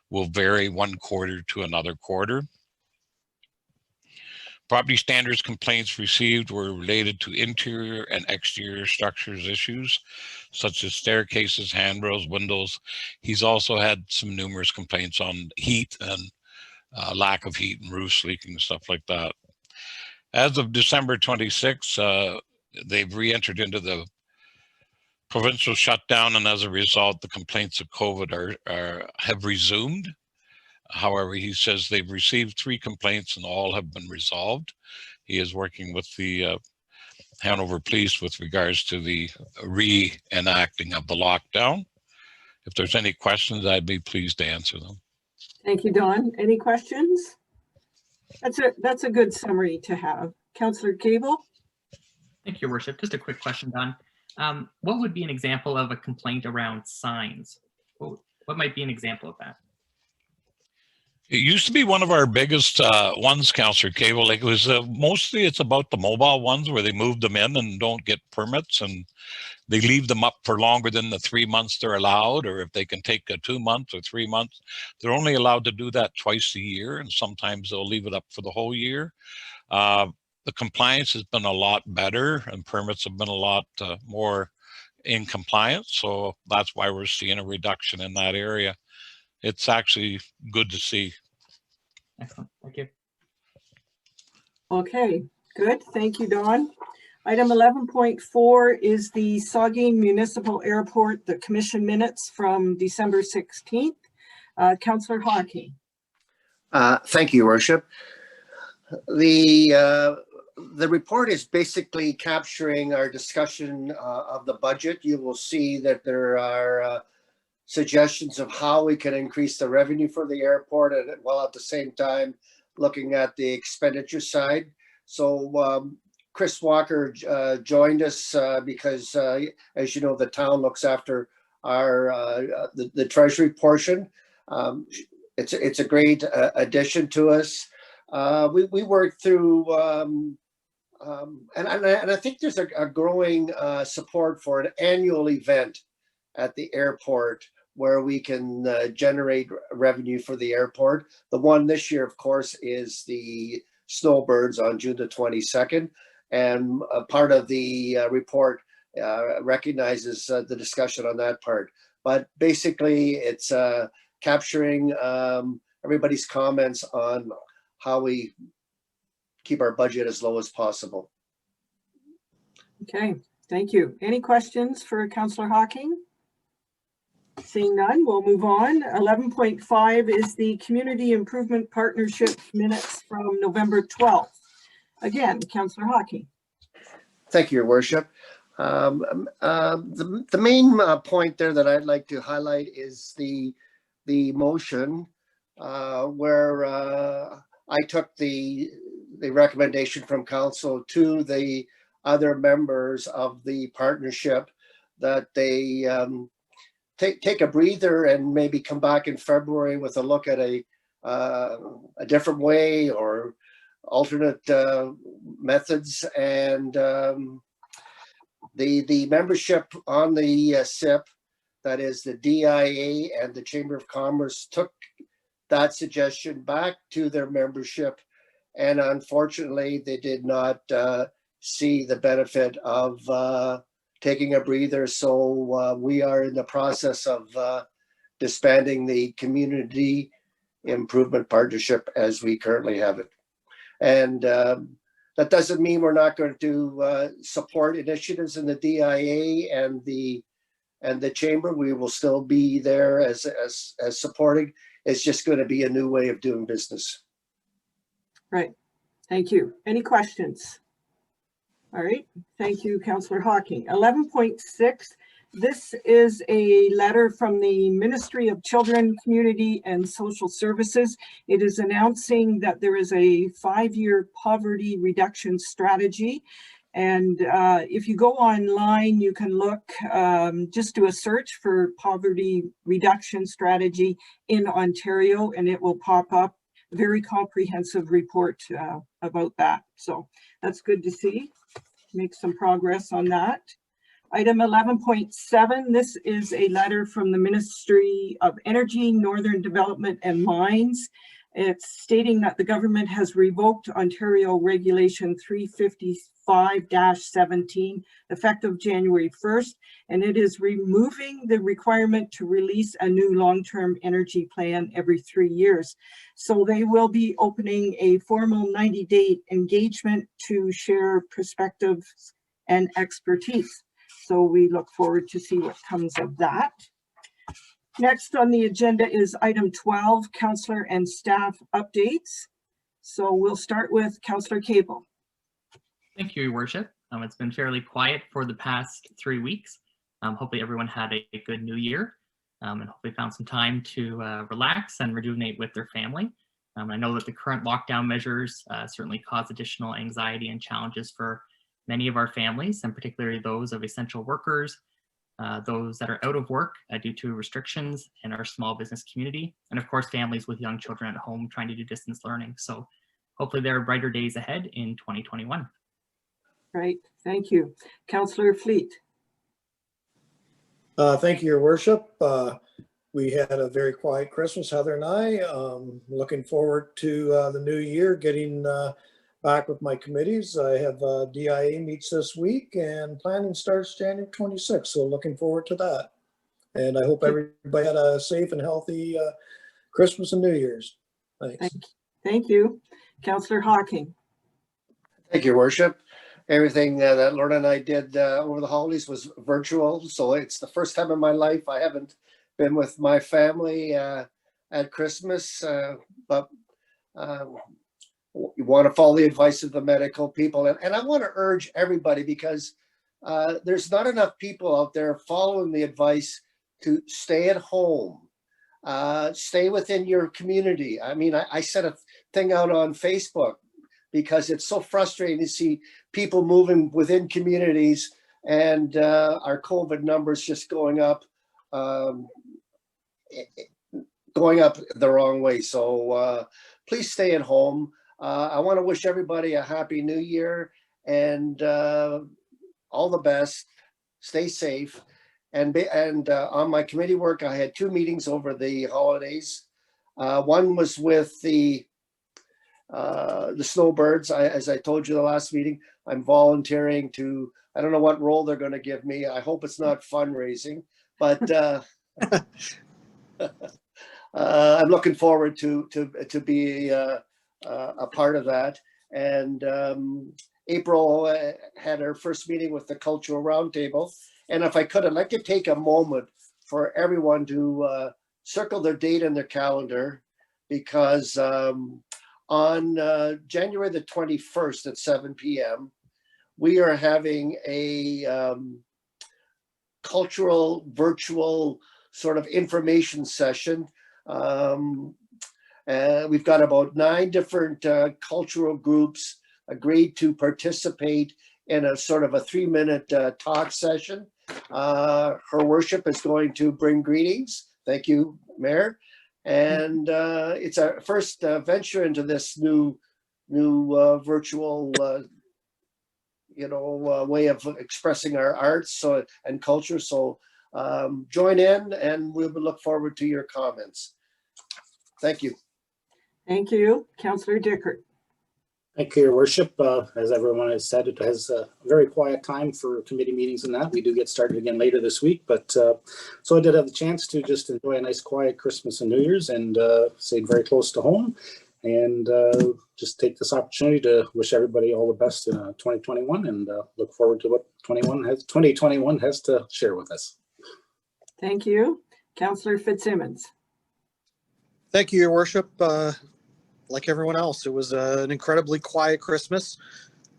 will vary one quarter to another quarter. Property standards complaints received were related to interior and exterior structures issues, such as staircases, handrails, windows. He's also had some numerous complaints on heat and lack of heat and roofs leaking and stuff like that. As of December 26, they've re-entered into the provincial shutdown, and as a result, the complaints of COVID have resumed. However, he says they've received 3 complaints and all have been resolved. He is working with the Hanover Police with regards to the reenacting of the lockdown. If there's any questions, I'd be pleased to answer them. Thank you, Don. Any questions? That's a good summary to have. Councillor Cable? Thank you, Your Worship. Just a quick question, Don. What would be an example of a complaint around signs? What might be an example of that? It used to be one of our biggest ones, Councillor Cable. Like it was mostly it's about the mobile ones where they move them in and don't get permits, and they leave them up for longer than the 3 months they're allowed, or if they can take 2 months or 3 months. They're only allowed to do that twice a year, and sometimes they'll leave it up for the whole year. The compliance has been a lot better, and permits have been a lot more in compliance. So that's why we're seeing a reduction in that area. It's actually good to see. Excellent. Thank you. Okay, good. Thank you, Don. Item 11.4 is the Saugeen Municipal Airport, the commission minutes from December 16th. Councillor Hockey. Thank you, Your Worship. The report is basically capturing our discussion of the budget. You will see that there are suggestions of how we can increase the revenue for the airport, and while at the same time looking at the expenditure side. So Chris Walker joined us because, as you know, the town looks after our the treasury portion. It's a great addition to us. We worked through, and I think there's a growing support for an annual event at the airport where we can generate revenue for the airport. The one this year, of course, is the Snowbirds on June the 22nd. And part of the report recognizes the discussion on that part. But basically, it's capturing everybody's comments on how we keep our budget as low as possible. Okay, thank you. Any questions for Councillor Hocking? Seeing none, we'll move on. 11.5 is the Community Improvement Partnership minutes from November 12th. Again, Councillor Hocking. Thank you, Your Worship. The main point there that I'd like to highlight is the motion where I took the recommendation from council to the other members of the partnership that they take a breather and maybe come back in February with a look at a different way or alternate methods. And the membership on the SIP, that is the DIA and the Chamber of Commerce, took that suggestion back to their membership, and unfortunately they did not see the benefit of taking a breather. So we are in the process of disbanding the community Improvement Partnership as we currently have it. And that doesn't mean we're not going to support initiatives in the DIA and the chamber. We will still be there as supporting. It's just going to be a new way of doing business. Right. Thank you. Any questions? All right. Thank you, Councillor Hawking. 11.6. This is a letter from the Ministry of Children, Community and Social Services. It is announcing that there is a 5-year poverty reduction strategy. And if you go online, you can look, just do a search for poverty reduction strategy in Ontario, and it will pop up. A very comprehensive report about that. So that's good to see. Make some progress on that. Item 11.7, this is a letter from the Ministry of Energy, Northern Development and Mines. It's stating that the government has revoked Ontario Regulation 355-17 effective January 1st, and it is removing the requirement to release a new long-term energy plan every 3 years. So they will be opening a formal 90-day engagement to share perspectives and expertise. So we look forward to see what comes of that. Next on the agenda is item 12, councillor and staff updates. So we'll start with Councillor Cable. Thank you, Your Worship. It's been fairly quiet for the past 3 weeks. Hopefully everyone had a good new year and hopefully found some time to relax and rejuvenate with their family. I know that the current lockdown measures certainly cause additional anxiety and challenges for many of our families, and particularly those of essential workers, those that are out of work due to restrictions in our small business community, and of course families with young children at home trying to do distance learning. So hopefully there are brighter days ahead in 2021. Right, thank you. Councillor Fleet. Thank you, Your Worship. We had a very quiet Christmas, Heather and I. Looking forward to the new year, getting back with my committees. I have DIA meets this week and planning starts January 26th. So looking forward to that. And I hope everybody had a safe and healthy Christmas and New Year's. Thanks. Thank you. Councillor Hawking. Thank you, Your Worship. Everything that Lorna and I did over the holidays was virtual. So it's the first time in my life I haven't been with my family at Christmas, but you want to follow the advice of the medical people. And I want to urge everybody, because there's not enough people out there following the advice to stay at home, stay within your community. I mean, I set a thing out on Facebook because it's so frustrating to see people moving within communities and our COVID numbers just going up the wrong way. So please stay at home. I want to wish everybody a happy new year and all the best. Stay safe. And on my committee work, I had 2 meetings over the holidays. One was with the snowbirds. As I told you the last meeting, I'm volunteering to, I don't know what role they're going to give me. I hope it's not fundraising, but I'm looking forward to be a part of that. And April had her first meeting with the Cultural Roundtable. And if I could, I'd like to take a moment for everyone to circle their date in their calendar, because on January the 21st at 7 p.m., we are having a cultural virtual sort of information session. We've got about 9 different cultural groups agreed to participate in a sort of a 3-minute talk session. Her Worship is going to bring greetings. Thank you, Mayor. And it's our first venture into this new virtual, way of expressing our arts and culture. So join in, and we'll look forward to your comments. Thank you. Thank you. Councillor Dickert. Thank you, Your Worship. As everyone has said, it has a very quiet time for committee meetings and that. We do get started again later this week, but so I did have the chance to just enjoy a nice quiet Christmas and New Year's and stayed very close to home. And just take this opportunity to wish everybody all the best in 2021 and look forward to what 2021 has to share with us. Thank you. Councillor Fitzsimmons. Thank you, Your Worship. Like everyone else, it was an incredibly quiet Christmas.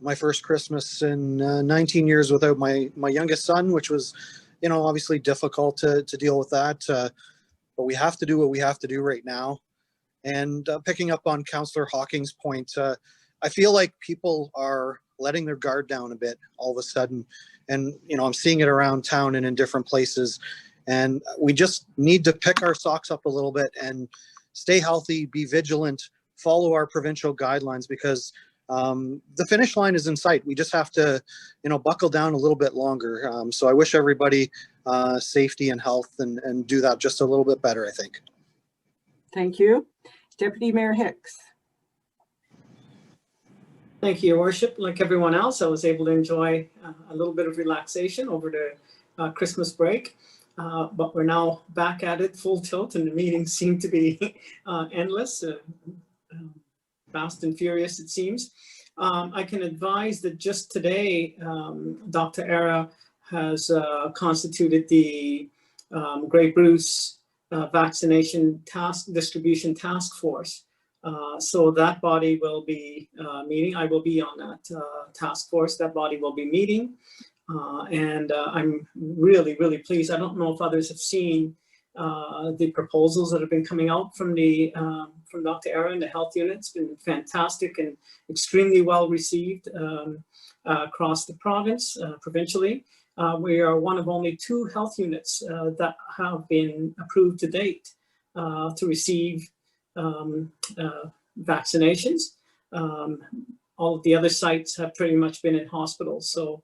My first Christmas in 19 years without my youngest son, which was, you know, obviously difficult to deal with that. But we have to do what we have to do right now. And picking up on Councillor Hawking's point, I feel like people are letting their guard down a bit all of a sudden. And, you know, I'm seeing it around town and in different places. And we just need to pick our socks up a little bit and stay healthy, be vigilant, follow our provincial guidelines, because the finish line is in sight. We just have to, you know, buckle down a little bit longer. So I wish everybody safety and health and do that just a little bit better, I think. Thank you. Deputy Mayor Hicks. Thank you, Your Worship. Like everyone else, I was able to enjoy a little bit of relaxation over the Christmas break. But we're now back at it full tilt, and the meetings seem to be endless. Fast and furious, it seems. I can advise that just today, Dr. Era has constituted the Grey Bruce vaccination distribution task force. So that body will be meeting. I will be on that task force. That body will be meeting. And I'm really, really pleased. I don't know if others have seen the proposals that have been coming out from Dr. Era and the health unit. It's been fantastic and extremely well received across the province, provincially. We are one of only 2 health units that have been approved to date to receive vaccinations. All of the other sites have pretty much been in hospitals. So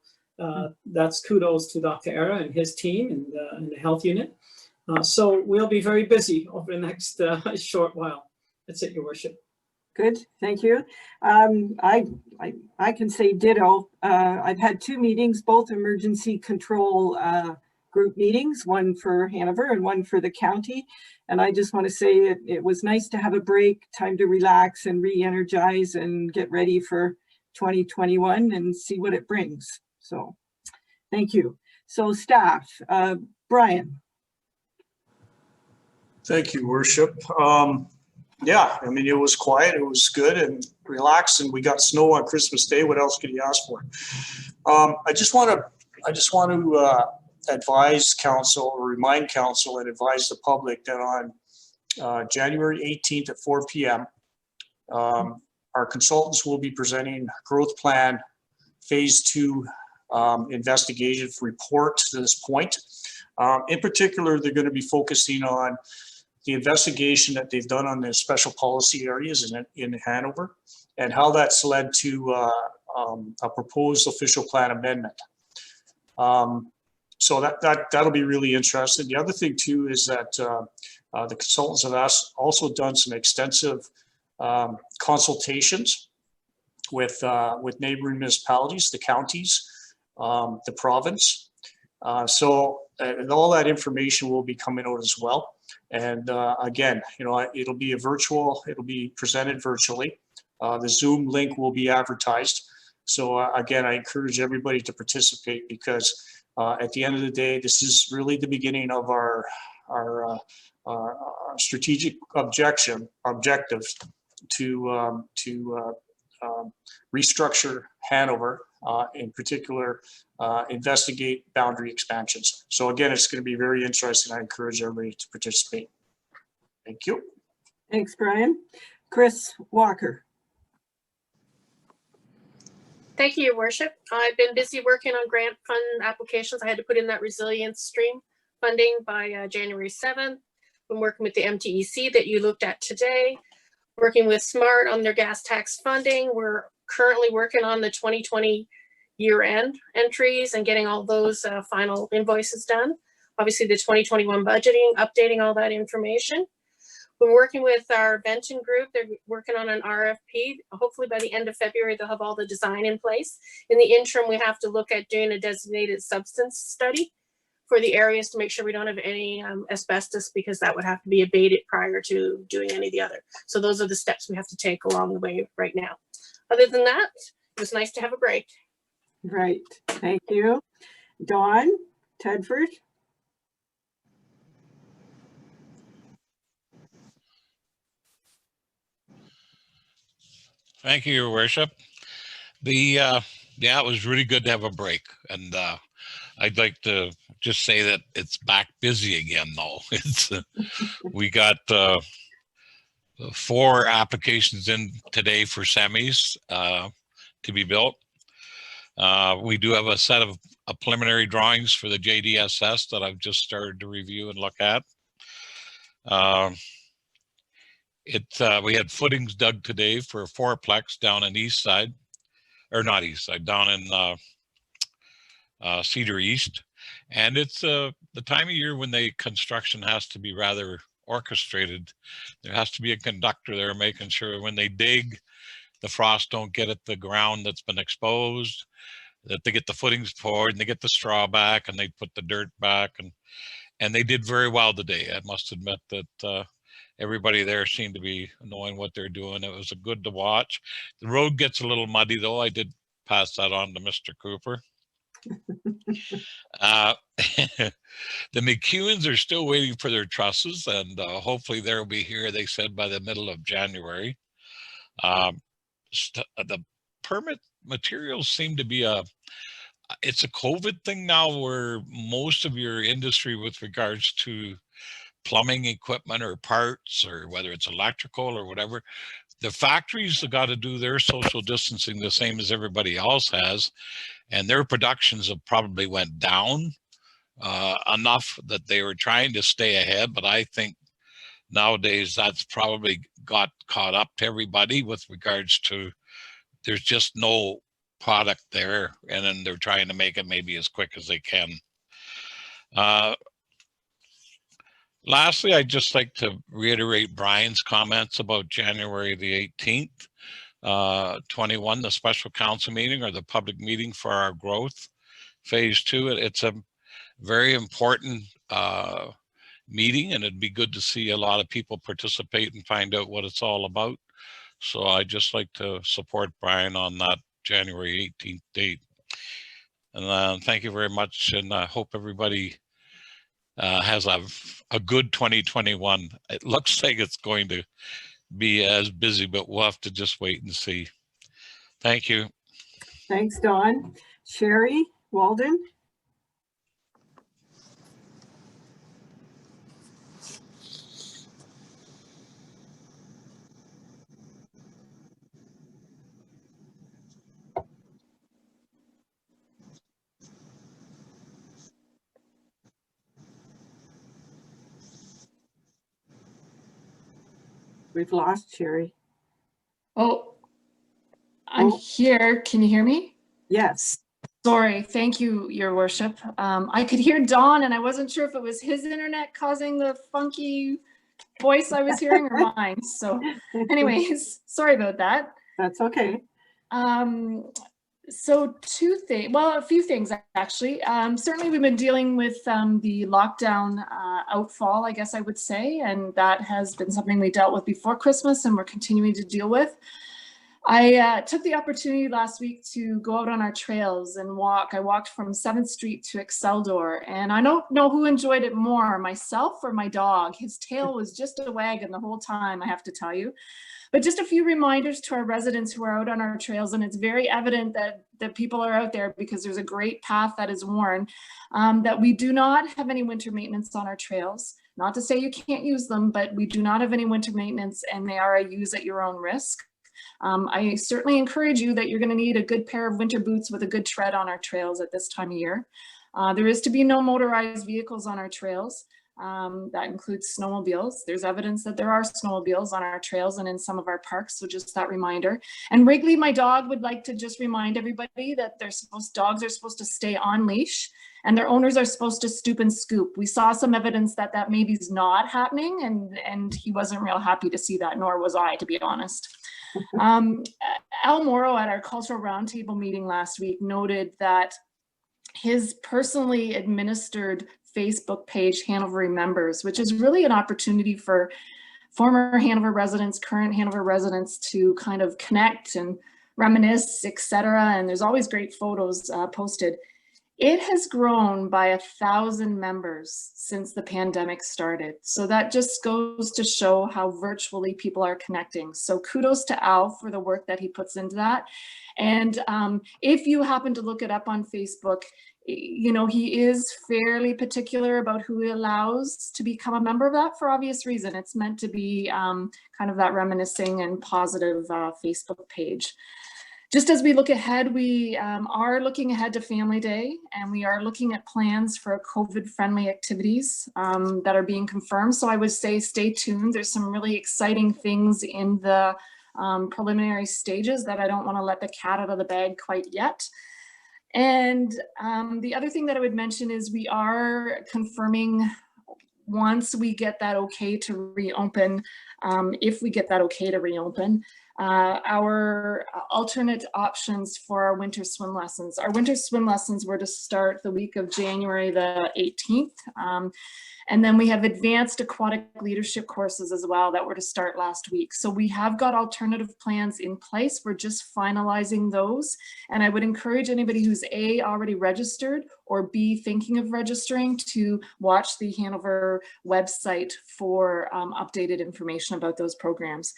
that's kudos to Dr. Era and his team and the health unit. So we'll be very busy over the next short while. That's it, Your Worship. Good, thank you. I can say ditto. I've had 2 meetings, both emergency control group meetings, one for Hanover and one for the county. And I just want to say it was nice to have a break, time to relax and re-energize and get ready for 2021 and see what it brings. So thank you. So staff, Brian. Thank you, Worship. Yeah, I mean, it was quiet, it was good and relaxed, and we got snow on Christmas Day. What else could you ask for? I just want to advise council, or remind council and advise the public that on January 18th at 4 p.m., our consultants will be presenting growth plan phase 2 investigation report to this point. In particular, they're going to be focusing on the investigation that they've done on the special policy areas in Hanover and how that's led to a proposed official plan amendment. So that'll be really interesting. The other thing too is that the consultants have also done some extensive consultations with neighboring municipalities, the counties, the province. And all that information will be coming out as well. And again, you know, it'll be presented virtually. The Zoom link will be advertised. So again, I encourage everybody to participate, because at the end of the day, this is really the beginning of our strategic objectives to restructure Hanover, in particular, investigate boundary expansions. So again, it's going to be very interesting. I encourage everybody to participate. Thank you. Thanks, Brian. Chris Walker. Thank you, Your Worship. I've been busy working on grant fund applications. I had to put in that resilience stream funding by January 7th. Been working with the MTEC that you looked at today, working with SMART on their gas tax funding. We're currently working on the 2020 year-end entries and getting all those final invoices done. Obviously the 2021 budgeting, updating all that information. We're working with our Vention group. They're working on an RFP. Hopefully by the end of February, they'll have all the design in place. In the interim, we have to look at doing a designated substance study for the areas to make sure we don't have any asbestos, because that would have to be abated prior to doing any of the other. So those are the steps we have to take along the way right now. Other than that, it was nice to have a break. Right, thank you. Dawn Tedford. Thank you, Your Worship. Yeah, it was really good to have a break, and I'd like to just say that it's back busy again. Though it's we got 4 applications in today for semis to be built. We do have a set of preliminary drawings for the JDSS that I've just started to review and look at. We had footings dug today for a 4-plex down in East Side, or not East Side, down in Cedar East. And it's the time of year when the construction has to be rather orchestrated. There has to be a conductor there making sure when they dig, the frost don't get at the ground that's been exposed, that they get the footings poured and they get the straw back and they put the dirt back. And they did very well today. I must admit that everybody there seemed to be knowing what they're doing. It was good to watch. The road gets a little muddy though. I did pass that on to Mr. Cooper. The McEwens are still waiting for their trusses, and hopefully they'll be here, they said, by the middle of January. The permit materials seem to be it's a COVID thing now, where most of your industry with regards to plumbing equipment or parts, or whether it's electrical or whatever, the factories have got to do their social distancing the same as everybody else has, and their productions have probably went down enough that they were trying to stay ahead. But I think nowadays that's probably got caught up to everybody with regards to there's just no product there, and then they're trying to make it maybe as quick as they can. Lastly, I'd just like to reiterate Brian's comments about January the 18th, 21, the special council meeting, or the public meeting for our growth phase 2. It's a very important meeting, and it'd be good to see a lot of people participate and find out what it's all about. So I'd just like to support Brian on that January 18th date. And thank you very much, and I hope everybody has a good 2021. It looks like it's going to be as busy, but we'll have to just wait and see. Thank you. Thanks, Dawn. Sherry Walden. We've lost Sherry. Oh, I'm here. Can you hear me? Yes. Sorry. Thank you, Your Worship. I could hear Don, and I wasn't sure if it was his internet causing the funky voice I was hearing or mine. So anyways, sorry about that. That's okay. So a few things actually. Certainly we've been dealing with the lockdown outfall, I guess I would say, and that has been something we dealt with before Christmas and we're continuing to deal with. I took the opportunity last week to go out on our trails and walk. I walked from 7th Street to Exceldor, and I don't know who enjoyed it more, myself or my dog. His tail was just a wagging the whole time, I have to tell you. But just a few reminders to our residents who are out on our trails, and it's very evident that people are out there because there's a great path that is worn, that we do not have any winter maintenance on our trails. Not to say you can't use them, but we do not have any winter maintenance, and they are a use at your own risk. I certainly encourage you that you're going to need a good pair of winter boots with a good tread on our trails at this time of year. There is to be no motorized vehicles on our trails. That includes snowmobiles. There's evidence that there are snowmobiles on our trails and in some of our parks, so just that reminder. And Wrigley, my dog, would like to just remind everybody that dogs are supposed to stay on leash, and their owners are supposed to stoop and scoop. We saw some evidence that that maybe is not happening, and he wasn't real happy to see that, nor was I, to be honest. Al Morrow at our cultural roundtable meeting last week noted that his personally administered Facebook page, Hanover Remembers, which is really an opportunity for former Hanover residents, current Hanover residents to kind of connect and reminisce, etc. And there's always great photos posted. It has grown by 1,000 members since the pandemic started. So that just goes to show how virtually people are connecting. So kudos to Al for the work that he puts into that. And if you happen to look it up on Facebook, you know, he is fairly particular about who he allows to become a member of that for obvious reason. It's meant to be kind of that reminiscing and positive Facebook page. Just as we look ahead, we are looking ahead to Family Day, and we are looking at plans for COVID-friendly activities that are being confirmed. So I would say stay tuned. There's some really exciting things in the preliminary stages that I don't want to let the cat out of the bag quite yet. And the other thing that I would mention is we are confirming, once we get that okay to reopen, if we get that okay to reopen, our alternate options for our winter swim lessons. Our winter swim lessons were to start the week of January the 18th. And then we have advanced aquatic leadership courses as well that were to start last week. So we have got alternative plans in place. We're just finalizing those. And I would encourage anybody who's A, already registered, or B, thinking of registering, to watch the Hanover website for updated information about those programs.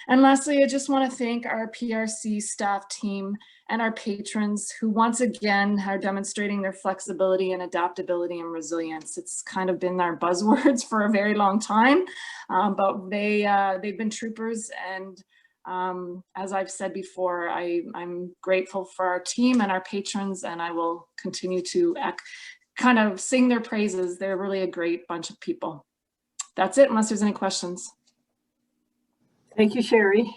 And lastly, I just want to thank our PRC staff team and our patrons, who once again are demonstrating their flexibility and adaptability and resilience. It's kind of been our buzzwords for a very long time, but they've been troopers. And as I've said before, I'm grateful for our team and our patrons, and I will continue to kind of sing their praises. They're really a great bunch of people. That's it, unless there's any questions. Thank you, Sherry.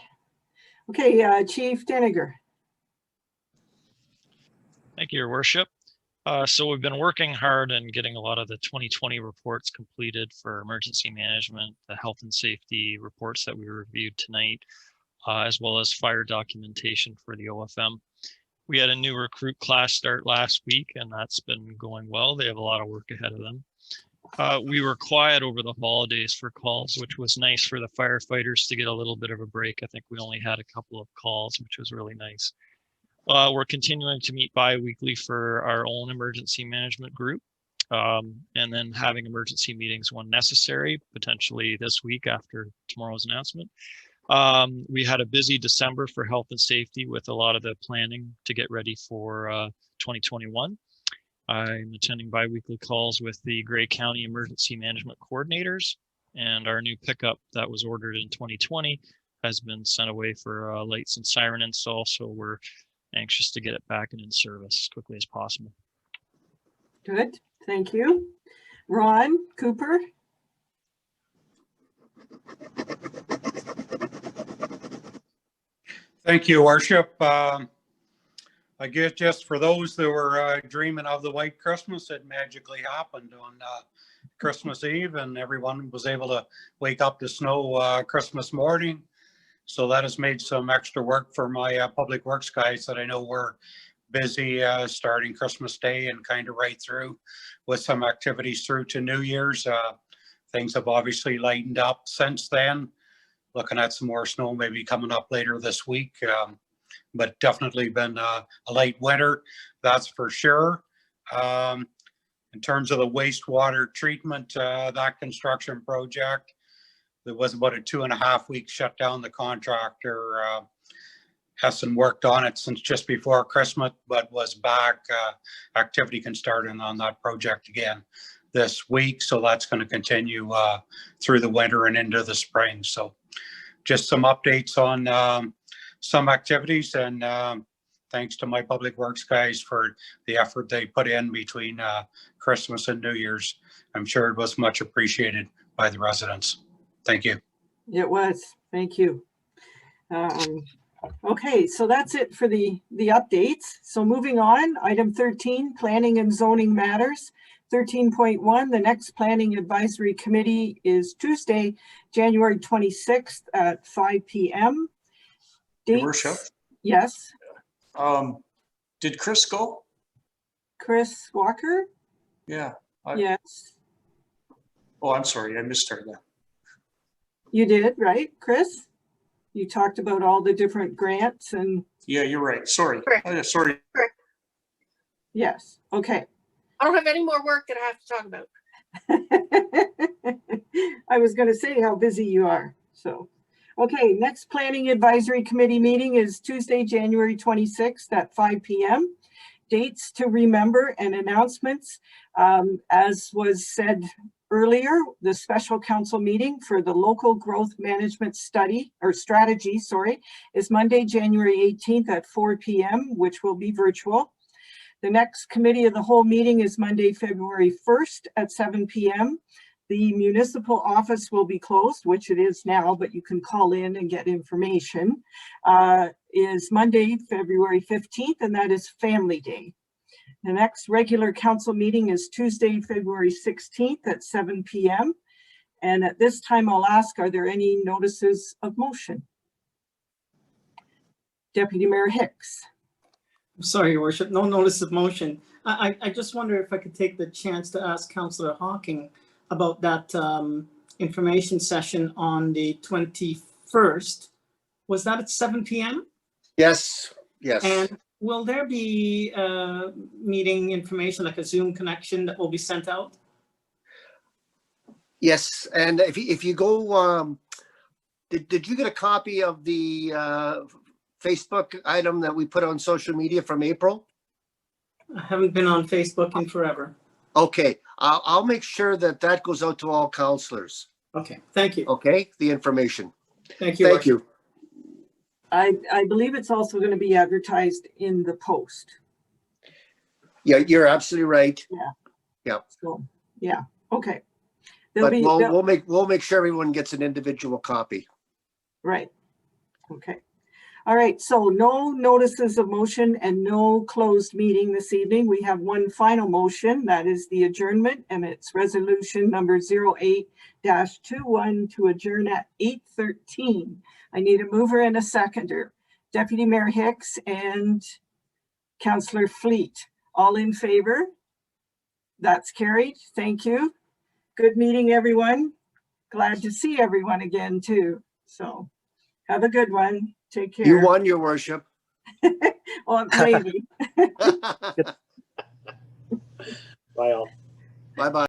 Okay, Chief Deniger. Thank you, Your Worship. So we've been working hard and getting a lot of the 2020 reports completed for emergency management, the health and safety reports that we reviewed tonight, as well as fire documentation for the OFM. We had a new recruit class start last week, and that's been going well. They have a lot of work ahead of them. We were quiet over the holidays for calls, which was nice for the firefighters to get a little bit of a break. I think we only had a couple of calls, which was really nice. We're continuing to meet bi-weekly for our own emergency management group, and then having emergency meetings when necessary, potentially this week after tomorrow's announcement. We had a busy December for health and safety with a lot of the planning to get ready for 2021. I'm attending bi-weekly calls with the Grey County Emergency Management Coordinators, and our new pickup that was ordered in 2020 has been sent away for lights and siren install, so we're anxious to get it back and in service as quickly as possible. Good, thank you. Ron Cooper. Thank you, Worship. I guess just for those that were dreaming of the white Christmas, it magically happened on Christmas Eve, and everyone was able to wake up to snow Christmas morning. So that has made some extra work for my public works guys that I know were busy starting Christmas Day and kind of right through with some activities through to New Year's. Things have obviously lightened up since then. Looking at some more snow maybe coming up later this week, but definitely been a light winter, that's for sure. In terms of the wastewater treatment, that construction project, there was about a 2.5 week shutdown. The contractor hasn't worked on it since just before Christmas, but was back. Activity can start on that project again this week. So that's going to continue through the winter and into the spring. So just some updates on some activities, and thanks to my public works guys for the effort they put in between Christmas and New Year's. I'm sure it was much appreciated by the residents. Thank you. It was, thank you. Okay, so that's it for the updates. So moving on, item 13, planning and zoning matters. 13.1, the next planning advisory committee is Tuesday, January 26th at 5 p.m. Your worship. Yes, Did Chris go? Chris Walker? Yeah. Yes, Oh, I'm sorry. I missed her then. you did, right, Chris? You talked about all the different grants and Yeah, you're right. Sorry. Correct. Oh, yeah, sorry. yes, okay. I don't have any more work that I have to talk about. I was going to say how busy you are. So, okay, next planning advisory committee meeting is Tuesday, January 26th at 5 p.m. Dates to remember and announcements. As was said earlier, the special council meeting for the local growth management strategy, is Monday, January 18th at 4 p.m., which will be virtual. The next committee of the whole meeting is Monday, February 1st at 7 p.m. The municipal office will be closed, which it is now, but you can call in and get information, is Monday, February 15th, and that is Family Day. The next regular council meeting is Tuesday, February 16th at 7 p.m. And at this time, I'll ask, are there any notices of motion? Deputy Mayor Hicks. Sorry, Your Worship, no notice of motion. I just wonder if I could take the chance to ask Councillor Hawking about that information session on the 21st. Was that at 7 p.m.? Yes, yes. And will there be meeting information like a Zoom connection that will be sent out? Yes, and if you go, did you get a copy of the Facebook item that we put on social media from April? I haven't been on Facebook in forever. Okay, I'll make sure that goes out to all councillors. Okay, thank you. Okay, the information. Thank you. Thank you. I believe it's also going to be advertised in the Post. Yeah, you're absolutely right. Yeah. Yeah. So, yeah, okay. But we'll make sure everyone gets an individual copy. Right. Okay. All right. So no notices of motion and no closed meeting this evening. We have one final motion. That is the adjournment, and it's resolution number 08-21 to adjourn at 8:13. I need a mover and a seconder. Deputy Mayor Hicks and Councillor Fleet. All in favor? That's carried. Thank you. Good meeting, everyone. Glad to see everyone again, too. So have a good one. Take care. You won, Your Worship. Well, maybe. Bye all. Bye-bye.